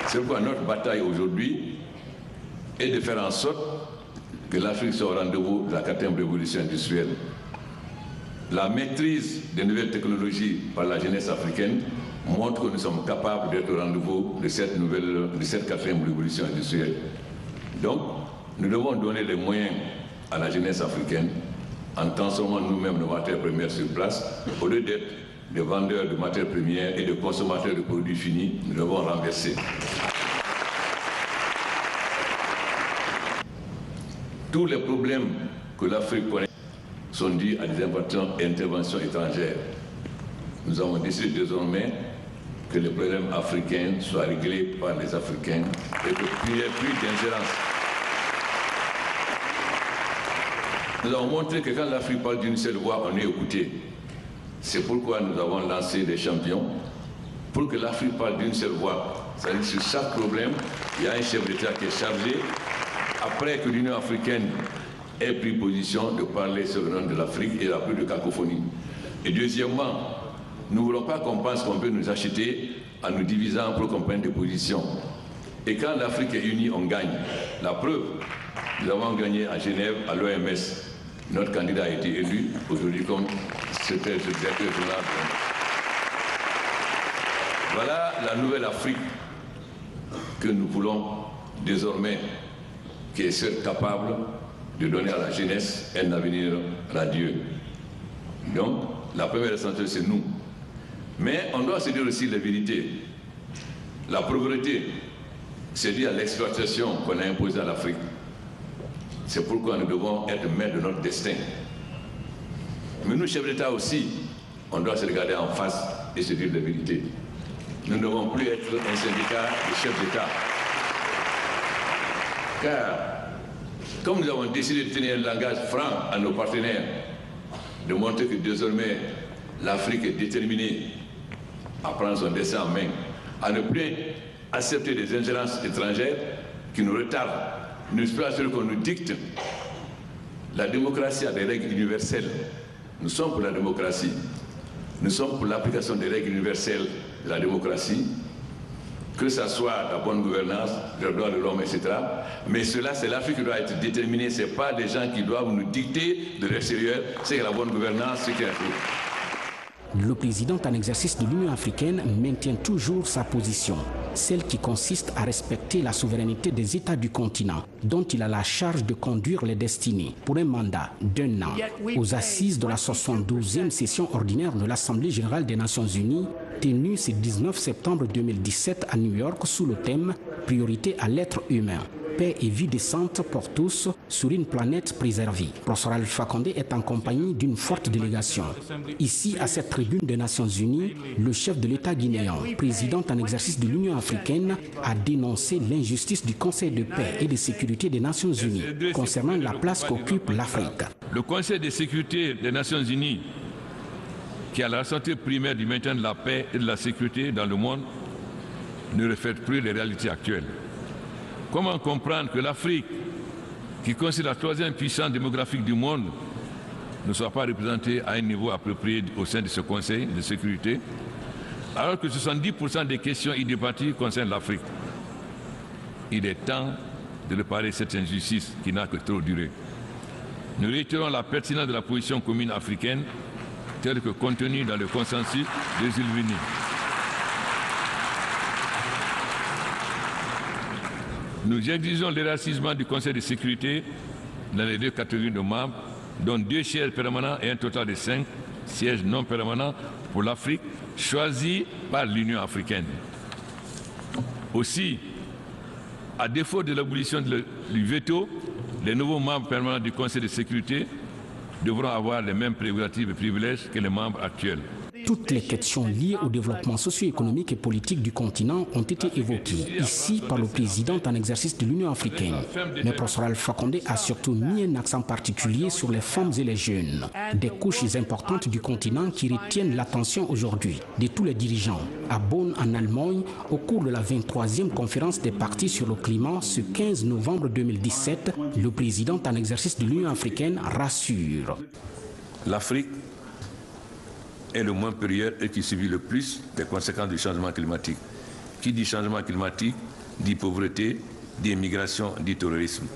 C'est pourquoi notre bataille aujourd'hui est de faire en sorte que l'Afrique soit au rendez-vous de la 4e révolution industrielle. La maîtrise des nouvelles technologies par la jeunesse africaine montre que nous sommes capables d'être au rendez-vous de cette 4e révolution industrielle. Donc, nous devons donner les moyens à la jeunesse africaine en transformant nous-mêmes nos matières premières sur place. Au lieu d'être des vendeurs de matières premières et de consommateurs de produits finis, nous devons renverser. Tous les problèmes que l'Afrique connaît sont dus à des interventions étrangères. Nous avons décidé désormais que les problèmes africains soient réglés par les Africains et qu'il n'y ait plus d'ingérence. Nous avons montré que quand l'Afrique parle d'une seule voix, on est écouté. C'est pourquoi nous avons lancé des champions, pour que l'Afrique parle d'une seule voix. C'est-à-dire que sur chaque problème, il y a un chef d'État qui est chargé, après que l'Union africaine ait pris position, de parler sur le nom de l'Afrique et il n'y a plus de cacophonie. Et deuxièmement, nous ne voulons pas qu'on pense qu'on peut nous acheter en nous divisant pour qu'on prenne des positions. Et quand l'Afrique est unie, on gagne. La preuve, nous avons gagné à Genève, à l'OMS. Notre candidat a été élu aujourd'hui comme secrétaire général. Voilà la nouvelle Afrique que nous voulons désormais, qui est capable de donner à la jeunesse un avenir radieux. Donc, la première essentielle, c'est nous. Mais on doit se dire aussi la vérité. La pauvreté, c'est dû à l'exploitation qu'on a imposée à l'Afrique. C'est pourquoi nous devons être maîtres de notre destin. Mais nous, chefs d'État aussi, on doit se regarder en face et se dire la vérité. Nous ne devons plus être un syndicat de chefs d'État. Car, comme nous avons décidé de tenir un langage franc à nos partenaires, de montrer que désormais l'Afrique est déterminée à prendre son destin en main, à ne plus accepter des ingérences étrangères qui nous retardent. Nous espérons qu'on nous dicte. La démocratie a des règles universelles. Nous sommes pour la démocratie. Nous sommes pour l'application des règles universelles de la démocratie, que ce soit la bonne gouvernance, les droits de l'homme, etc. Mais cela, c'est l'Afrique qui doit être déterminée. Ce n'est pas des gens qui doivent nous dicter de l'extérieur. C'est la bonne gouvernance, c'est qui est l'Afrique. Le président en exercice de l'Union africaine maintient toujours sa position, celle qui consiste à respecter la souveraineté des États du continent, dont il a la charge de conduire les destinées pour un mandat d'1 an. Aux assises de la 72e session ordinaire de l'Assemblée générale des Nations unies, tenue ce 19 septembre 2017 à New York sous le thème « Priorité à l'être humain ». Paix et vie décente pour tous sur une planète préservée. Professeur Alpha Condé est en compagnie d'une forte délégation. Ici, à cette tribune des Nations Unies, le chef de l'État guinéen, président en exercice de l'Union africaine, a dénoncé l'injustice du Conseil de paix et de sécurité des Nations Unies concernant la place qu'occupe l'Afrique. Le Conseil de sécurité des Nations Unies, qui a la santé primaire du maintien de la paix et de la sécurité dans le monde, ne reflètent plus les réalités actuelles. Comment comprendre que l'Afrique, qui considère la 3e puissance démographique du monde, ne soit pas représentée à un niveau approprié au sein de ce Conseil de sécurité, alors que 70% des questions y débattues concernent l'Afrique? Il est temps de réparer cette injustice qui n'a que trop duré. Nous réitérons la pertinence de la position commune africaine telle que contenue dans le consensus des îles Unis. Nous exigeons l'élargissement du Conseil de sécurité dans les 2 catégories de membres, dont 2 sièges permanents et un total de 5 sièges non permanents pour l'Afrique, choisis par l'Union africaine. Aussi, à défaut de l'abolition du veto, les nouveaux membres permanents du Conseil de sécurité devront avoir les mêmes prérogatives et privilèges que les membres actuels. Toutes les questions liées au développement socio-économique et politique du continent ont été évoquées ici par le président en exercice de l'Union africaine. Mais professeur Alpha Condé a surtout mis un accent particulier sur les femmes et les jeunes, des couches importantes du continent qui retiennent l'attention aujourd'hui de tous les dirigeants. À Bonn, en Allemagne, au cours de la 23e conférence des partis sur le climat ce 15 novembre 2017, le président en exercice de l'Union africaine rassure. L'Afrique est le moins périlleux et qui subit le plus des conséquences du changement climatique. Qui dit changement climatique, dit pauvreté, dit immigration, dit terrorisme.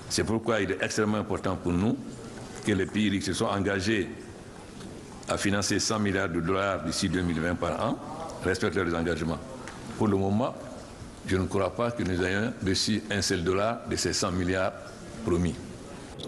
C'est pourquoi il est extrêmement important pour nous que les pays riches se soient engagés à financer 100 milliards de dollars d'ici 2020 par an, respectent leurs engagements. Pour le moment, je ne crois pas que nous ayons reçu un seul dollar de ces 100 milliards promis.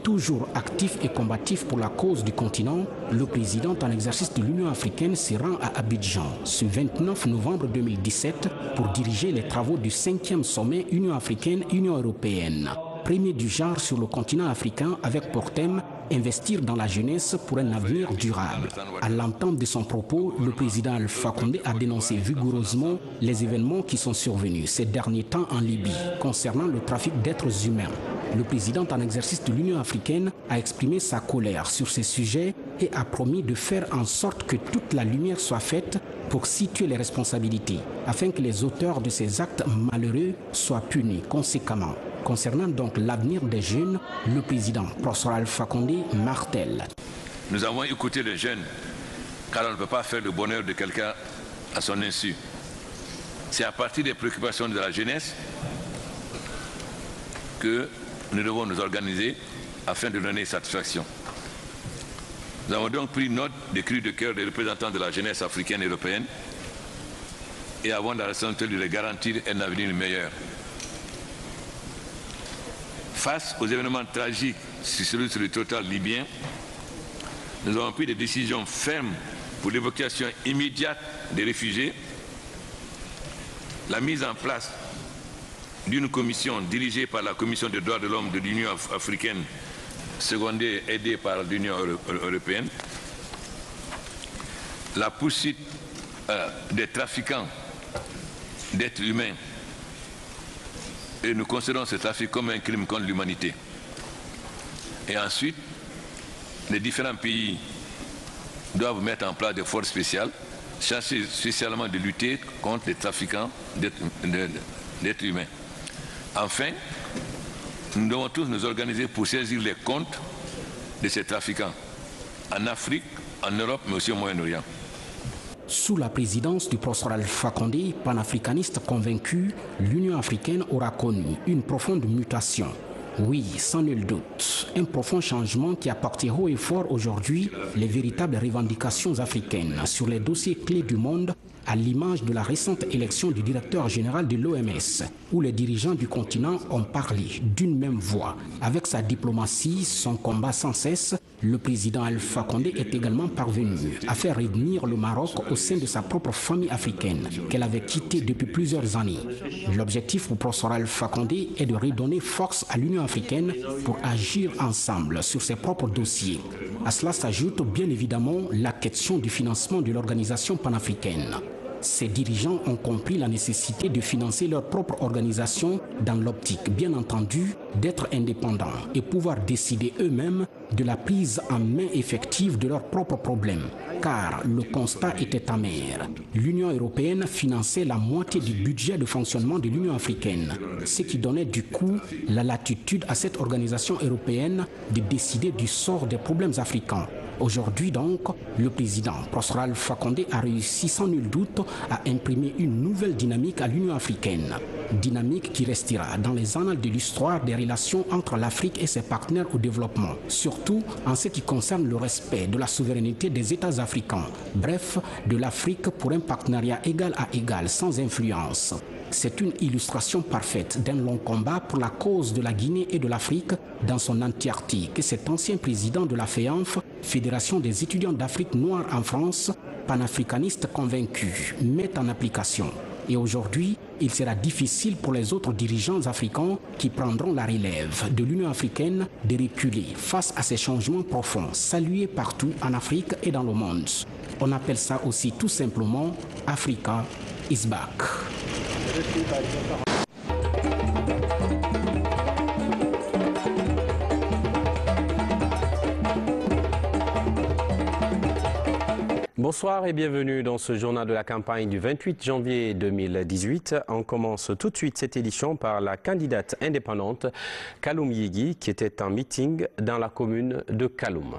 Toujours actif et combatif pour la cause du continent, le président en exercice de l'Union africaine se rend à Abidjan ce 29 novembre 2017 pour diriger les travaux du 5e sommet Union africaine-Union européenne, premier du genre sur le continent africain avec pour thème « Investir dans la jeunesse pour un avenir durable ». À l'entente de son propos, le président Alpha Condé a dénoncé vigoureusement les événements qui sont survenus ces derniers temps en Libye concernant le trafic d'êtres humains. Le président en exercice de l'Union africaine a exprimé sa colère sur ces sujets et a promis de faire en sorte que toute la lumière soit faite pour situer les responsabilités, afin que les auteurs de ces actes malheureux soient punis conséquemment. Concernant donc l'avenir des jeunes, le président professeur Alpha Condé martèle. Nous avons écouté les jeunes, car on ne peut pas faire le bonheur de quelqu'un à son insu. C'est à partir des préoccupations de la jeunesse que nous devons nous organiser afin de donner satisfaction. Nous avons donc pris note des cris de cœur des représentants de la jeunesse africaine et européenne et avons la responsabilité de les garantir un avenir meilleur. Face aux événements tragiques sur le total libyen, nous avons pris des décisions fermes pour l'évacuation immédiate des réfugiés, la mise en place d'une commission dirigée par la Commission des droits de l'homme de l'Union africaine, secondée et aidée par l'Union européenne, la poursuite des trafiquants d'êtres humains, et nous considérons ce trafic comme un crime contre l'humanité. Et ensuite, les différents pays doivent mettre en place des forces spéciales, chercher spécialement de lutter contre les trafiquants d'êtres humains. Enfin, nous devons tous nous organiser pour saisir les comptes de ces trafiquants, en Afrique, en Europe, mais aussi au Moyen-Orient. Sous la présidence du professeur Alpha Condé, panafricaniste convaincu, l'Union africaine aura connu une profonde mutation. Oui, sans nul doute, un profond changement qui a porté haut et fort aujourd'hui les véritables revendications africaines sur les dossiers clés du monde, à l'image de la récente élection du directeur général de l'OMS, où les dirigeants du continent ont parlé d'une même voix. Avec sa diplomatie, son combat sans cesse, le président Alpha Condé est également parvenu à faire revenir le Maroc au sein de sa propre famille africaine, qu'elle avait quittée depuis plusieurs années. L'objectif pour professeur Alpha Condé est de redonner force à l'Union africaine pour agir ensemble sur ses propres dossiers. À cela s'ajoute bien évidemment la question du financement de l'organisation panafricaine. Ces dirigeants ont compris la nécessité de financer leur propre organisation dans l'optique, bien entendu, d'être indépendants et pouvoir décider eux-mêmes de la prise en main effective de leurs propres problèmes. Car le constat était amer. L'Union européenne finançait la moitié du budget de fonctionnement de l'Union africaine, ce qui donnait du coup la latitude à cette organisation européenne de décider du sort des problèmes africains. Aujourd'hui donc, le président Prosper Alpha Condé a réussi sans nul doute à imprimer une nouvelle dynamique à l'Union africaine. Dynamique qui restera dans les annales de l'histoire des relations entre l'Afrique et ses partenaires au développement, surtout en ce qui concerne le respect de la souveraineté des États africains. Bref, de l'Afrique pour un partenariat égal à égal, sans influence. C'est une illustration parfaite d'un long combat pour la cause de la Guinée et de l'Afrique dans son entièreté que cet ancien président de la FEANF, Fédération des étudiants d'Afrique noire en France, panafricaniste convaincu, met en application. Et aujourd'hui, il sera difficile pour les autres dirigeants africains qui prendront la relève de l'Union africaine de reculer face à ces changements profonds, salués partout en Afrique et dans le monde. On appelle ça aussi tout simplement Africa is back. Bonsoir et bienvenue dans ce journal de la campagne du 28 janvier 2018. On commence tout de suite cette édition par la candidate indépendante Kaloum Yigi qui était en meeting dans la commune de Kaloum.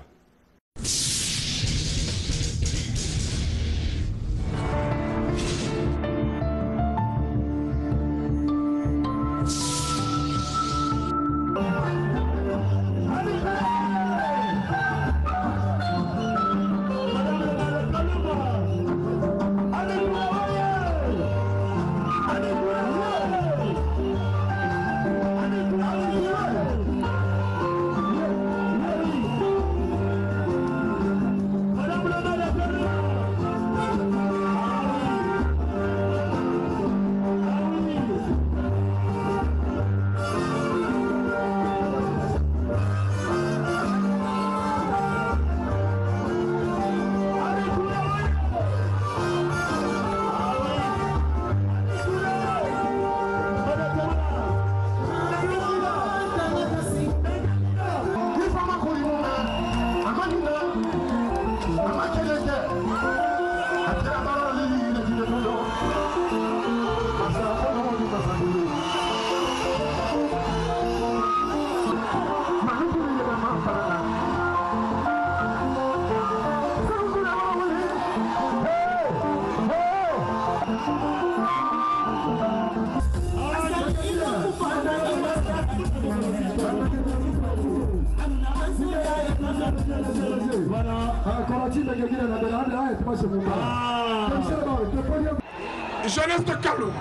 Jeunesse de Kaloum,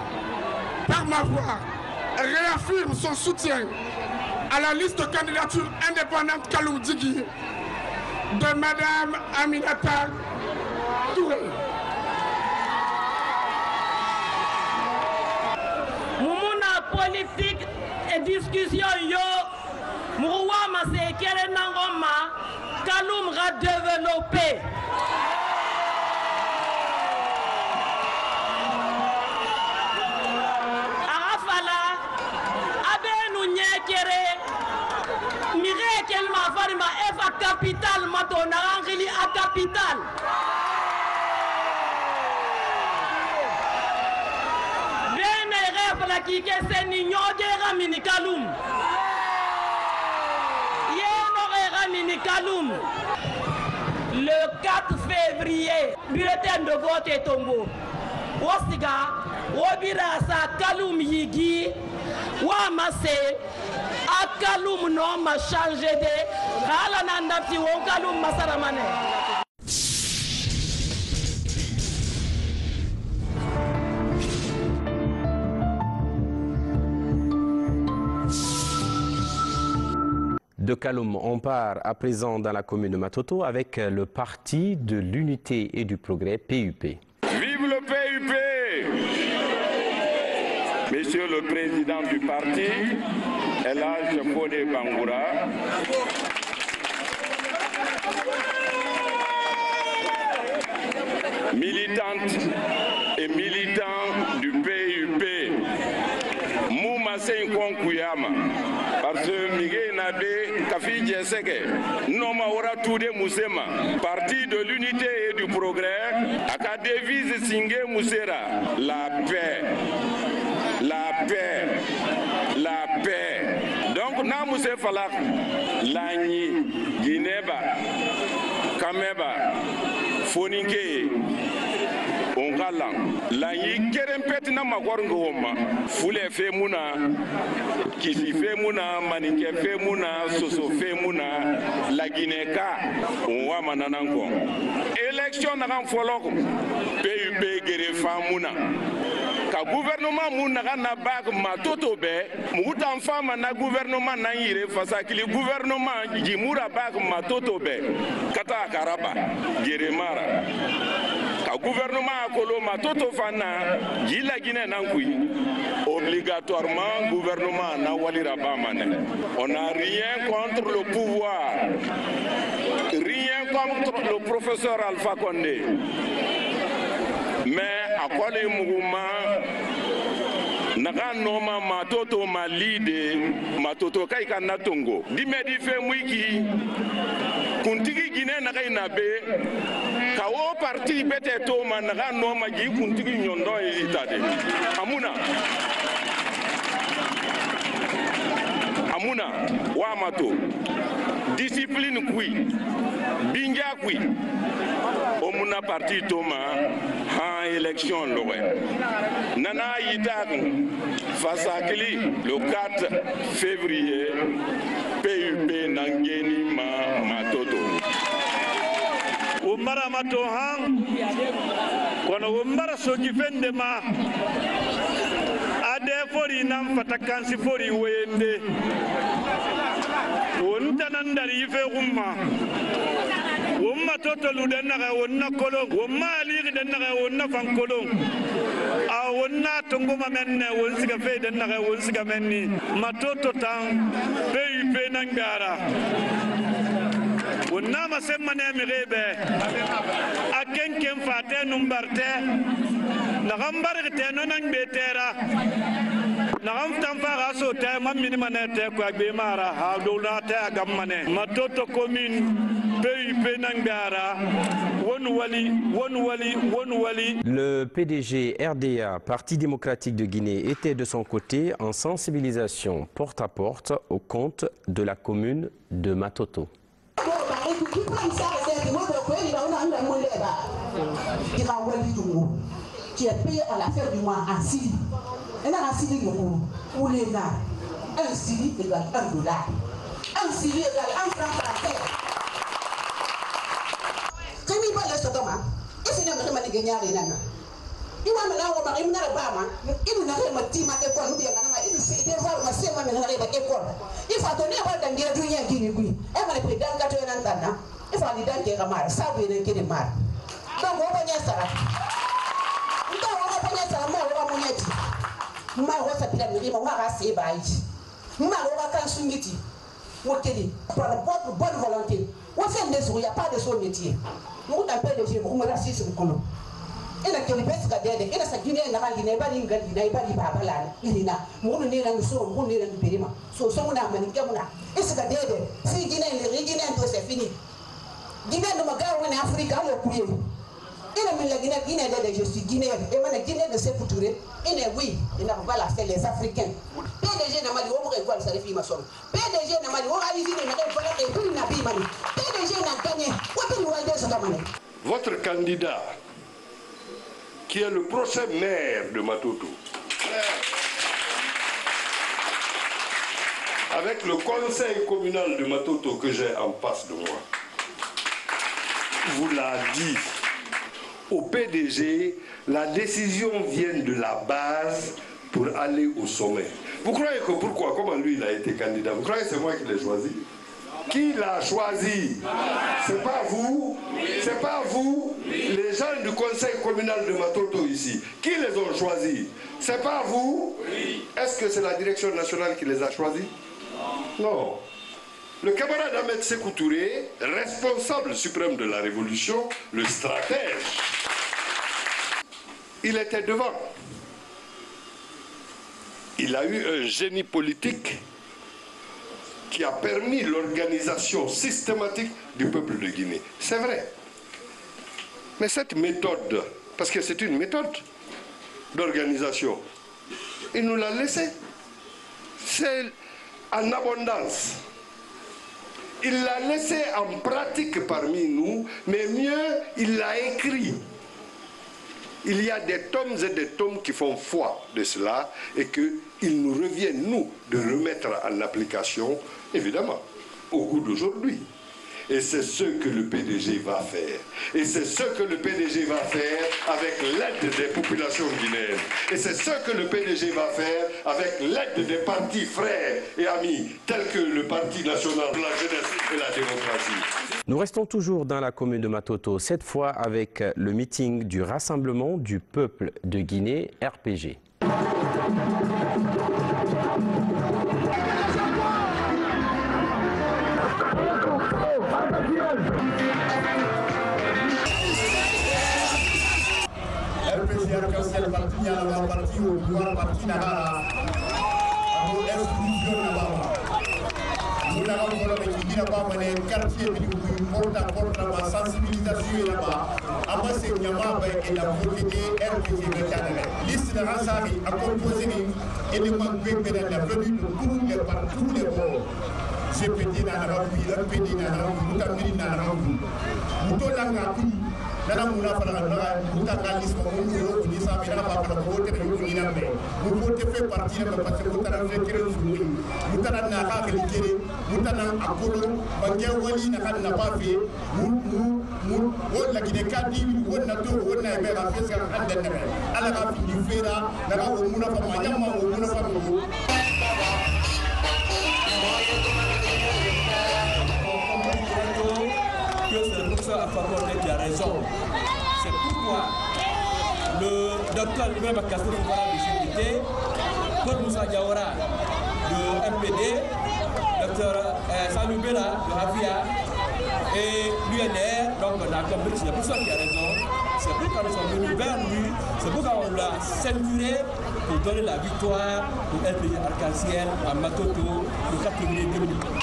par ma voix, réaffirme son soutien à la liste de candidature indépendante Kaloum Djigui de Madame Aminata Touré. Mumuna politique et discussion yo, Mouroua Masekele Nangoma, Kaloum va développer. Capital matona angili a capital bene ref la ki ke seni nyoge ramini Kaloum yeno ramini Kaloum le 4 février bulletin de vote est tombé wosiga wobira sa Kaloum Yigi wa masse a Kaloum no ma changé de De Kaloum, on part à présent dans la commune de Matoto avec le Parti de l'Unité et du Progrès, PUP. Vive le PUP! Monsieur le Président du parti, Elhadj Fodé Bangoura, militante et militants du PUP. Mouma Senkon Kouyama. Parce que Miguel Nabe, Kafi Djeseke, Noma Ora Toude Moussema, Parti de l'unité et du progrès, Aka devise Singé Moussera, la paix, la paix, la paix. Donc, Namousse Falak, Lagni, Guineba, Kameba, Foninke, Ongalang, Lagni, Kerempet Namakwarngoma, Foule Femuna, Kisi Femuna, Manike Femuna, Soso Femuna, la Guineka, Onwa Manananko. Élection Naran Folok, PUP Gerefamuna. Ka gouvernement mun naga na bag matoto be mutan fama na gouvernement na yire fasakili gouvernement jimura bag matoto be kata karaba geremara ka gouvernement akolo matoto fana jila Guinée nankui obligatoirement gouvernement na walira bamane. On n'a rien contre le pouvoir, rien contre le professeur Alpha Condé. Mais à quoi les mouvements naga noma matoto malide matoto kaika natongo dimedi fe mwiki kuntigi Guinée naga inabe kawo parti bete to naga noma gi kuntigi nyondo itade amuna wa mato discipline kui binja kui omuna parti toma ha élection lowe nana yitak fasakili le 4 février PUP nangeni matoto umbara mato han kono umbara soji fende ma ade fori nam fatakansi fori wende wontanan dari fe umma womma totolu den naga wonna kolon womma ali den naga wonna fan kolon a wonna tongoma menne won siga fe den naga won siga menni matoto tan PUP nangara wonna ma semmane mi rebe aken ken fate numbarte nagambar te nonan betera nagam tamfa so te mamini manete ko agbe mara ha downa te agamane matoto commune PUP nangara won wali. Le PDG RDA, Parti démocratique de Guinée, était de son côté en sensibilisation porte à porte au compte de la commune de Matoto. Qui est payé à la fin du mois en Syrie. Et dans la Syrie, pour les gars, un Syrie égale $1. Un Syrie égale 1 franc français. Quand il va le Sodoma, et c'est une remède gagnante. Il va me l'envoyer par une Alabama, il n'a rien dit, ma école, il s'est voir ma sœur, ma école. Il faut donner à votre guerre du lien qui nous dit. Elle m'a pris dans 4 ans, il faut aller dans le mar, ça veut dire qu'il est mar. Donc, on va dire ça. Pour votre bonne volonté, il n'y a pas de son métier. Nous appelons les gens racistes. Et la Guinée, et la Guinée, n'a pas Guinée, pas Guinée, pas Babala, Lina, mon nez and so, mon nez and Birima, so someone a Manikamuna. It's a dead, see Guinée, les Guinéens, c'est fini. Guinée, no Magawa en Afrique, on le couille. Il y a une Guinée, je suis Guinéen, et la Guinée de ses futurs, et oui, il n'a pas la fait les Africains. PDG n'a pas dit, on va voir ça, les filles, ma soeur. PDG n'a pas dit, on va aller voir ça, et puis il n'a pas dit, PDG n'a gagné, on peut nous aider sur la monnaie. Votre candidat, qui est le prochain maire de Matoto, avec le conseil communal de Matoto que j'ai en face de moi, vous l'a dit. Au PDG, la décision vient de la base pour aller au sommet. Vous croyez que pourquoi, comment lui il a été candidat, vous croyez que c'est moi qui l'ai choisi? Qui l'a choisi? C'est pas vous, c'est pas vous, les gens du conseil communal de Matoto ici. Qui les ont choisis? C'est pas vous? Est-ce que c'est la direction nationale qui les a choisis? Non. Le camarade Ahmed Sékou Touré, responsable suprême de la révolution, le stratège, il était devant. Il a eu un génie politique qui a permis l'organisation systématique du peuple de Guinée. C'est vrai. Mais cette méthode, parce que c'est une méthode d'organisation, il nous l'a laissée. C'est en abondance. Il l'a laissé en pratique parmi nous, mais mieux, il l'a écrit. Il y a des tomes et des tomes qui font foi de cela et qu'il nous revient, nous, de remettre en application, évidemment, au cours d'aujourd'hui. Et c'est ce que le PDG va faire. Et c'est ce que le PDG va faire avec l'aide des populations guinéennes. Et c'est ce que le PDG va faire avec l'aide des partis frères et amis, tels que le Parti national de la jeunesse et la démocratie. Nous restons toujours dans la commune de Matoto, cette fois avec le meeting du Rassemblement du peuple de Guinée, RPG. À favor qui a raison. C'est pourquoi le docteur Ibrahima Castro Fofana de sécurité, Paul Moussa Diawara de MPD, docteur Salou Bella de Havia et l'UNR, donc la compagnie, c'est pour ça qu'il a raison. C'est pourquoi nous sommes venus vers lui, c'est pourquoi on l'a ceinturé pour donner la victoire au RPG Arc-en-Ciel à Matoto le 4 février 2020.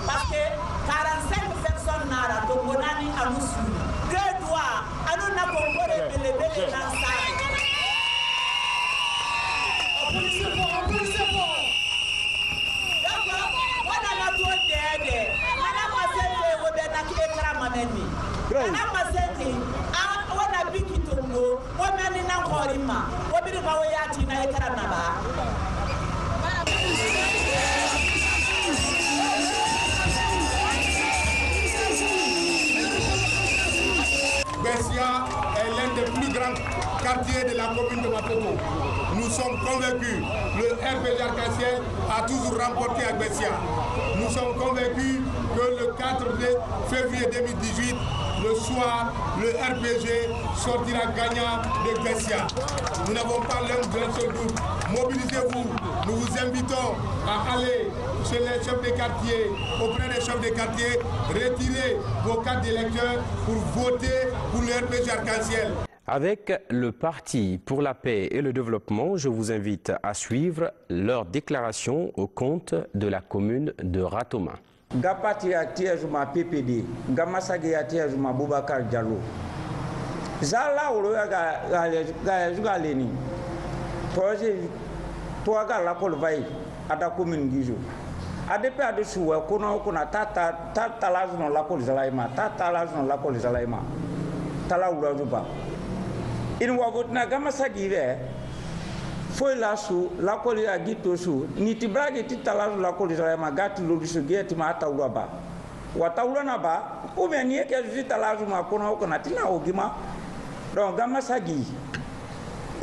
Parce que 45 personnes n'ont pas de deux doigts, à nous n'avons pas de lever Bessia est l'un des plus grands quartiers de la commune de Matoto. Nous sommes convaincus, le RPG Arc-en-Ciel a toujours remporté à Bessia. Nous sommes convaincus que le 4 février 2018, le soir, le RPG sortira gagnant de Bessia. Nous n'avons pas d'un seul doute. Mobilisez-vous. Nous vous invitons à aller chez les chefs des quartiers, auprès des chefs des quartiers, retirer vos cartes d'électeurs pour voter pour le RPG Arc-en-Ciel. Avec le Parti pour la paix et le développement, je vous invite à suivre leur déclaration au compte de la commune de Ratoma. Gapati a tiajuma PPD, Gamasagi a tiajuma Boubacar Diallo. Zala ga leni. Projet toaga la kolvai ada commune gijo. ADP a de suwa kuna tata lazno la kol zalaima, tata lazno la kol zalaima. Tala urazuba. In wabutna Gamasagi foi la su la koli agito su niti brage titala la koli zalaima gati lolusu geti mata uraba. Wataulana ba umenieke zitala zuma kuna tina ogima. Donc Gamasagi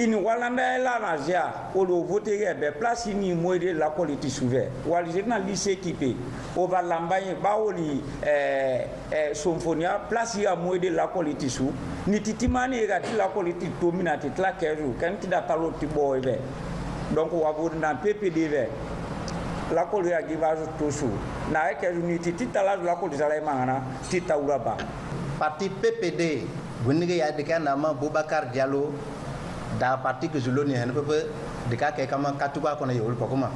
in walanda la naja o lo voter be place ni moide la politique souveraine wal journal lycée équipé o va lambaye baoli symphonia place ya moide la politique sou ni titimani ga la politique dominante la keru kan ti da talo ti boy be donc wa bo na PPD be la kolia gi va tout sou na ke unité ti tala la ko disala mangana ti taura ba parti PPD bunige ya de kana ma Boubacar Diallo da parti que je l'oni hen pepe de ka ke kama katuba ko na yol pokuma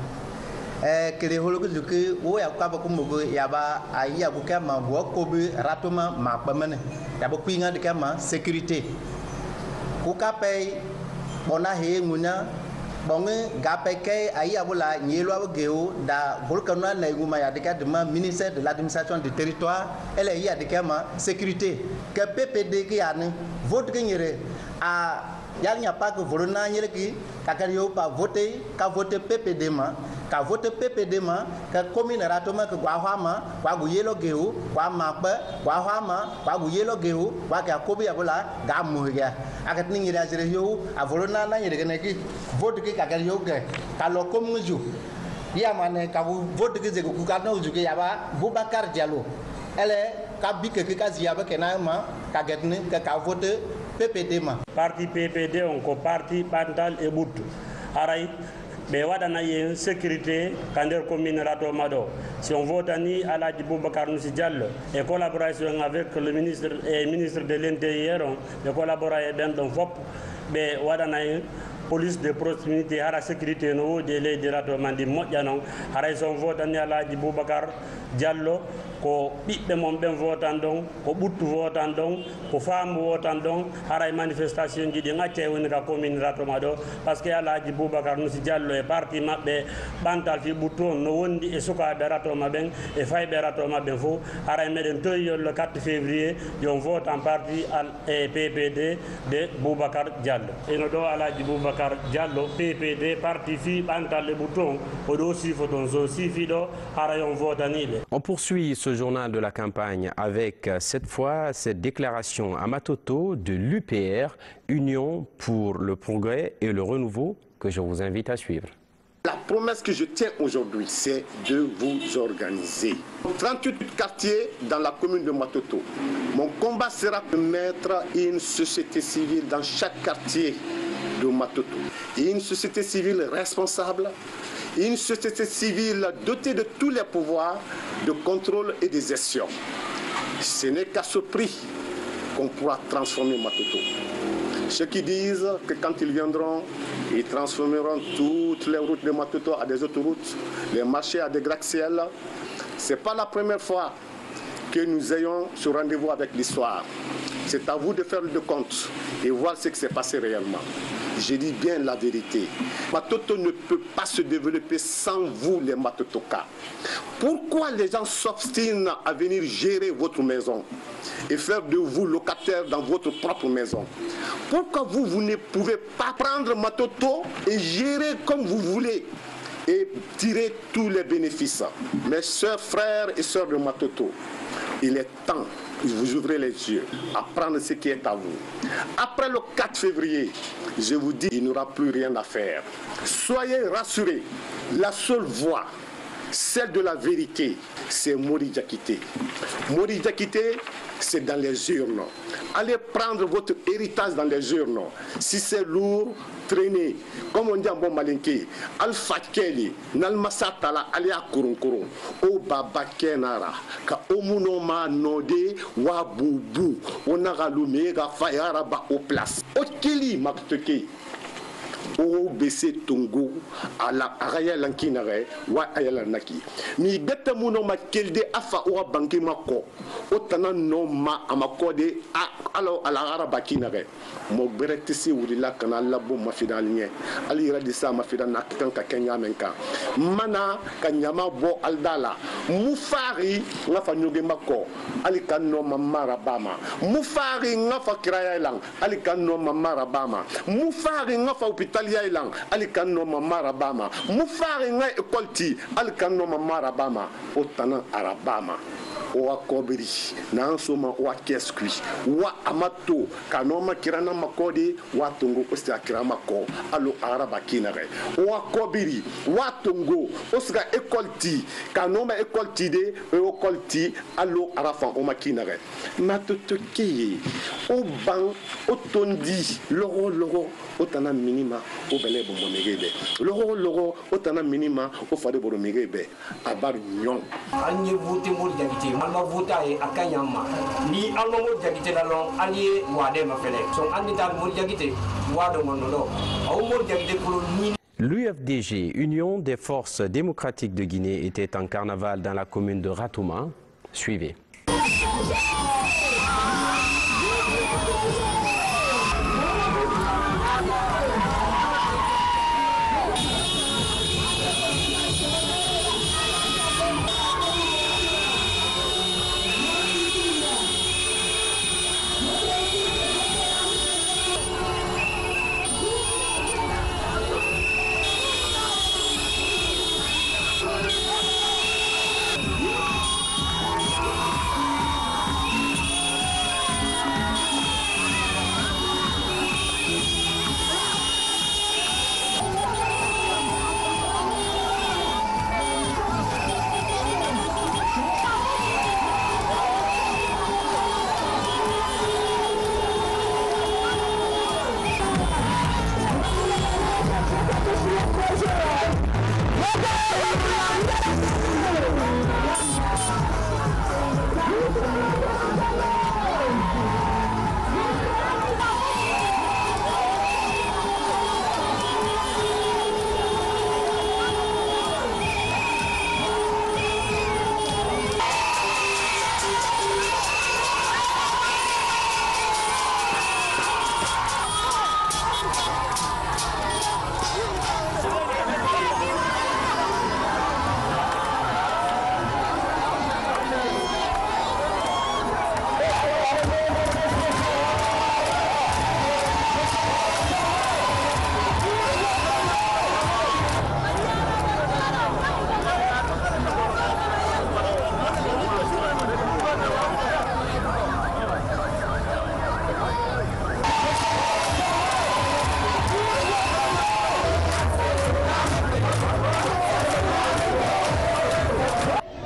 kele holo ko zuke o ya ka ba ko mogo ya ba ayi abu kama go ko bi ratuma ma pamane ya ba kuinga de kama sécurité ku ka pe bona he ngunya bonge gapeke ayi abula nyelo abgeo da volcano na iguma ya de ka de ministère de l'administration du territoire elle ya de kama sécurité que PPD ki yani vote que nyere a il n'y a pas que volona nyere ki kakario pa voter ka voter PPD ma ka voter PPD ma ka commune ratoma que gwa hama gwa gu yelo geo gwa makba gwa hama gwa gu yelo geo gwa ka kobi abula ga muhiga akat ni nyere ajere yo a volona na nyere ke vote ki kakario ke ka lo komunju ya mane ka vote ki zego ku ka na ujuke ya ba Boubacar Diallo elle ka bike ki ka ziaba ke na ma ka getni ka voter PPD ma parti PPD onko parti Bantal et Bout aray be wadana yen sécurité kander commune Rato Mado si on vote ani Aladji Boubacar Noussi Diallo et collaboration avec le ministre de l'Intérieur de collaborer dans FOP be wadana yen police de proximité à la sécurité no de les de Rato Mandi modjano aray son vote ani Aladji Boubacar Diallo ko ɓiɓɓe mon ɓen votan ɗon ko ɓuttu votan ɗon ko faamu votan ɗon haray manifestation ji ɗi ŋacce woni ka commune ratoma ɗo par ce que Aladji Boubacar Noussi Diallo e parti maɓɓe ɓantal fi ɓuttu on no wondi e sukaɓe ratoma ɓen e fayɓe ratoma ɓen fof haray meɗen toyol le 4 février yon vote en parti e PPD de Boubacar Diallo eno ɗo Aladji Boubacar Diallo PPD parti fi ɓantal e ɓuttu on oɗo sifo toon so sifi ɗo haray on votaniɓe. On poursuit ce journal de la campagne avec cette fois cette déclaration à Matoto de l'UPR, Union pour le progrès et le renouveau, que je vous invite à suivre. La promesse que je tiens aujourd'hui, c'est de vous organiser. 38 quartiers dans la commune de Matoto. Mon combat sera de mettre une société civile dans chaque quartier de Matoto. Et une société civile responsable, une société civile dotée de tous les pouvoirs de contrôle et de gestion. Ce n'est qu'à ce prix qu'on pourra transformer Matoto. Ceux qui disent que quand ils viendront, ils transformeront toutes les routes de Matoto à des autoroutes, les marchés à des gratte-ciel, ce n'est pas la première fois que nous ayons ce rendez-vous avec l'histoire. C'est à vous de faire le compte et voir ce qui s'est passé réellement. Je dis bien la vérité. Matoto ne peut pas se développer sans vous, les Matotokas. Pourquoi les gens s'obstinent à venir gérer votre maison et faire de vous locataires dans votre propre maison? Pourquoi vous ne pouvez pas prendre Matoto et gérer comme vous voulez et tirer tous les bénéfices? Mes sœurs, frères et sœurs de Matoto, il est temps. Vous ouvrez les yeux à prendre ce qui est à vous. Après le 4 février, je vous dis, il n'y aura plus rien à faire. Soyez rassurés, la seule voie, celle de la vérité, c'est Mori Diakité. Mori Diakité, c'est dans les urnes. Allez prendre votre héritage dans les urnes. Si c'est lourd, traînez. Comme on dit en bon malinké, Alpha Kelly, Nalmasatala, Alia Kurunkurun, O Baba Kenara, Ka Omunoma Node, Wabubu, Onagalumega Fayaraba au place. Okeli Makteke. O bese tongo ala araya lankinare wa ayala naki mi beta muno ma kelde afa o banki mako o tanan no ma amakode alo ala araba kinare mo beretisi wulila kana labo mafidalnye ali radisa mafidana kan ka kenya menka mana kanyama bo aldala mufari ngafa nyoge mako ali kanno mamara bama mufari ngafa kiraya lang ali kanno mamara bama mufari ngafa hospitalia ilang ali kanno mamara bama mufari nga ekolti ali kanno mamara bama otana arabama wa kobiri na soma wa keskui wa amato kanoma kirana makode wa tongo osta kirama ko alo araba kinare wa kobiri wa tongo osga ekolti kanoma ekolti de ekolti alo arafa o makinare matoto ki o ban o tondi logo otana minima o bele bombo megebe logo otana minima o fade boro megebe abar nyon anye vote mo jagite malma vota e akanyama ni alma mo jagite la long ali wade ma fele so andi tan mo jagite wado monodo aw mo jagite pour ni. L'UFDG, Union des forces démocratiques de Guinée, était en carnaval dans la commune de Ratouma. Suivez.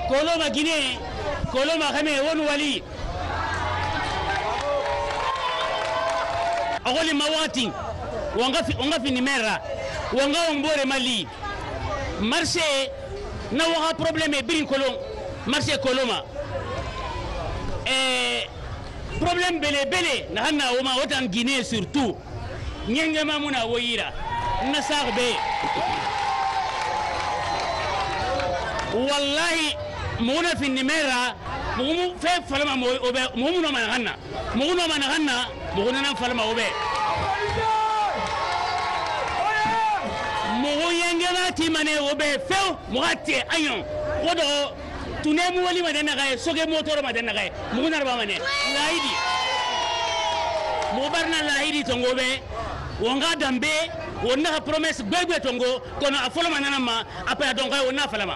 Koloma Guinée, Koloma Kame Won Wali. Agoli Mawati, Wanga Finimera, Wanga Ombore Mali. Marché, n'a pas de problème, Brin Kolom, marché Koloma. Problème Bele, Nahana Oma, Otan Guinée surtout. Nyangama Muna Woira, Nasarbe. Wallahi. Muna finimera mumu fe falama mo obe mumu no manana mumu na falama obe mumu yengena timane obe fe muate ayon wodo tunemu wali madana gae soge motor madana gae mumu na mane laidi mubarna laidi tongobe wonga dambe wonna promesse gbegbe tongo kono afolo manana ma apa donc wonna falama.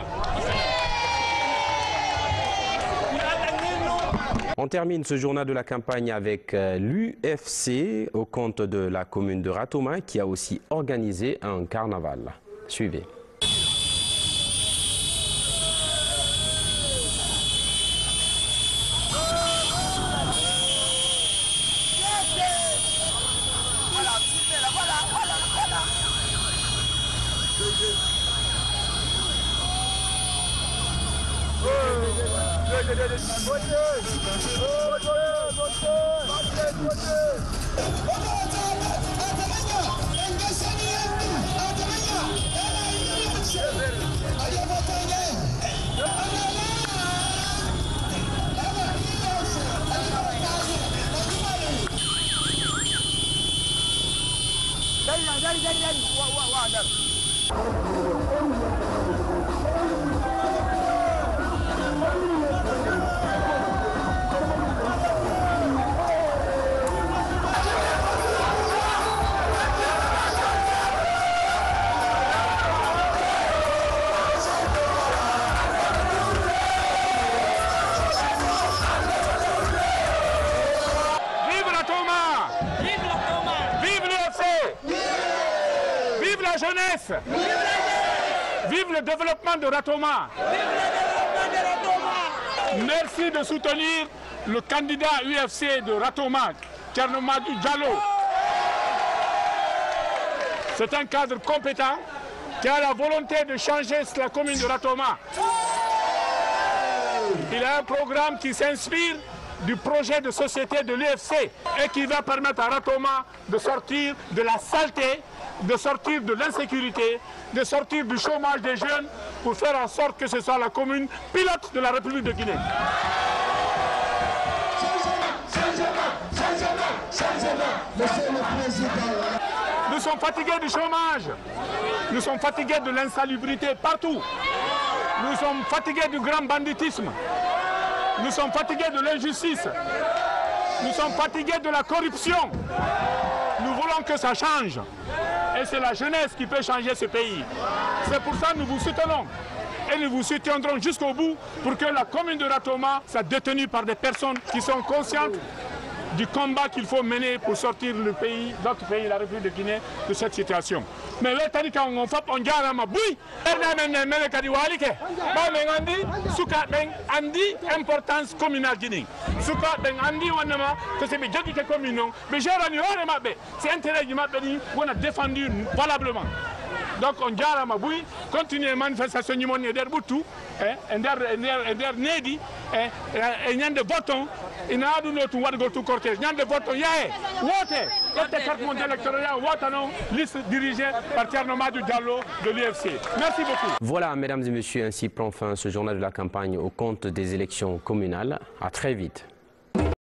On termine ce journal de la campagne avec l'UFC au compte de la commune de Ratouma qui a aussi organisé un carnaval. Suivez. la jeunesse. Vive le développement de Ratoma. Merci de soutenir le candidat UFC de Ratoma, Thierno Madou Diallo. C'est un cadre compétent qui a la volonté de changer la commune de Ratoma. Il a un programme qui s'inspire du projet de société de l'UFC et qui va permettre à Ratoma de sortir de la saleté, de sortir de l'insécurité, de sortir du chômage des jeunes pour faire en sorte que ce soit la commune pilote de la République de Guinée. Nous sommes fatigués du chômage, nous sommes fatigués de l'insalubrité partout, nous sommes fatigués du grand banditisme, nous sommes fatigués de l'injustice, nous sommes fatigués de la corruption. Nous voulons que ça change. Et c'est la jeunesse qui peut changer ce pays. C'est pour ça que nous vous soutenons. Et nous vous soutiendrons jusqu'au bout pour que la commune de Ratoma soit détenue par des personnes qui sont conscientes du combat qu'il faut mener pour sortir le pays, notre pays, la République de Guinée, de cette situation. Mais là, on fait un diarama boui. Importance communale Guinée. C'est intérêt du Mabeni qu'on a défendu valablement. Donc on diarama boui, continuer la manifestation du monde der Boutou, der Nedi, et n'y a de botons. Il n'y a pas de cortège. Il y a de votes. Il y a des cartes mondiales électorales. Liste dirigée par Thierno Madou Diallo de l'UFC. Merci beaucoup. Voilà, mesdames et messieurs, ainsi prend fin ce journal de la campagne au compte des élections communales. À très vite.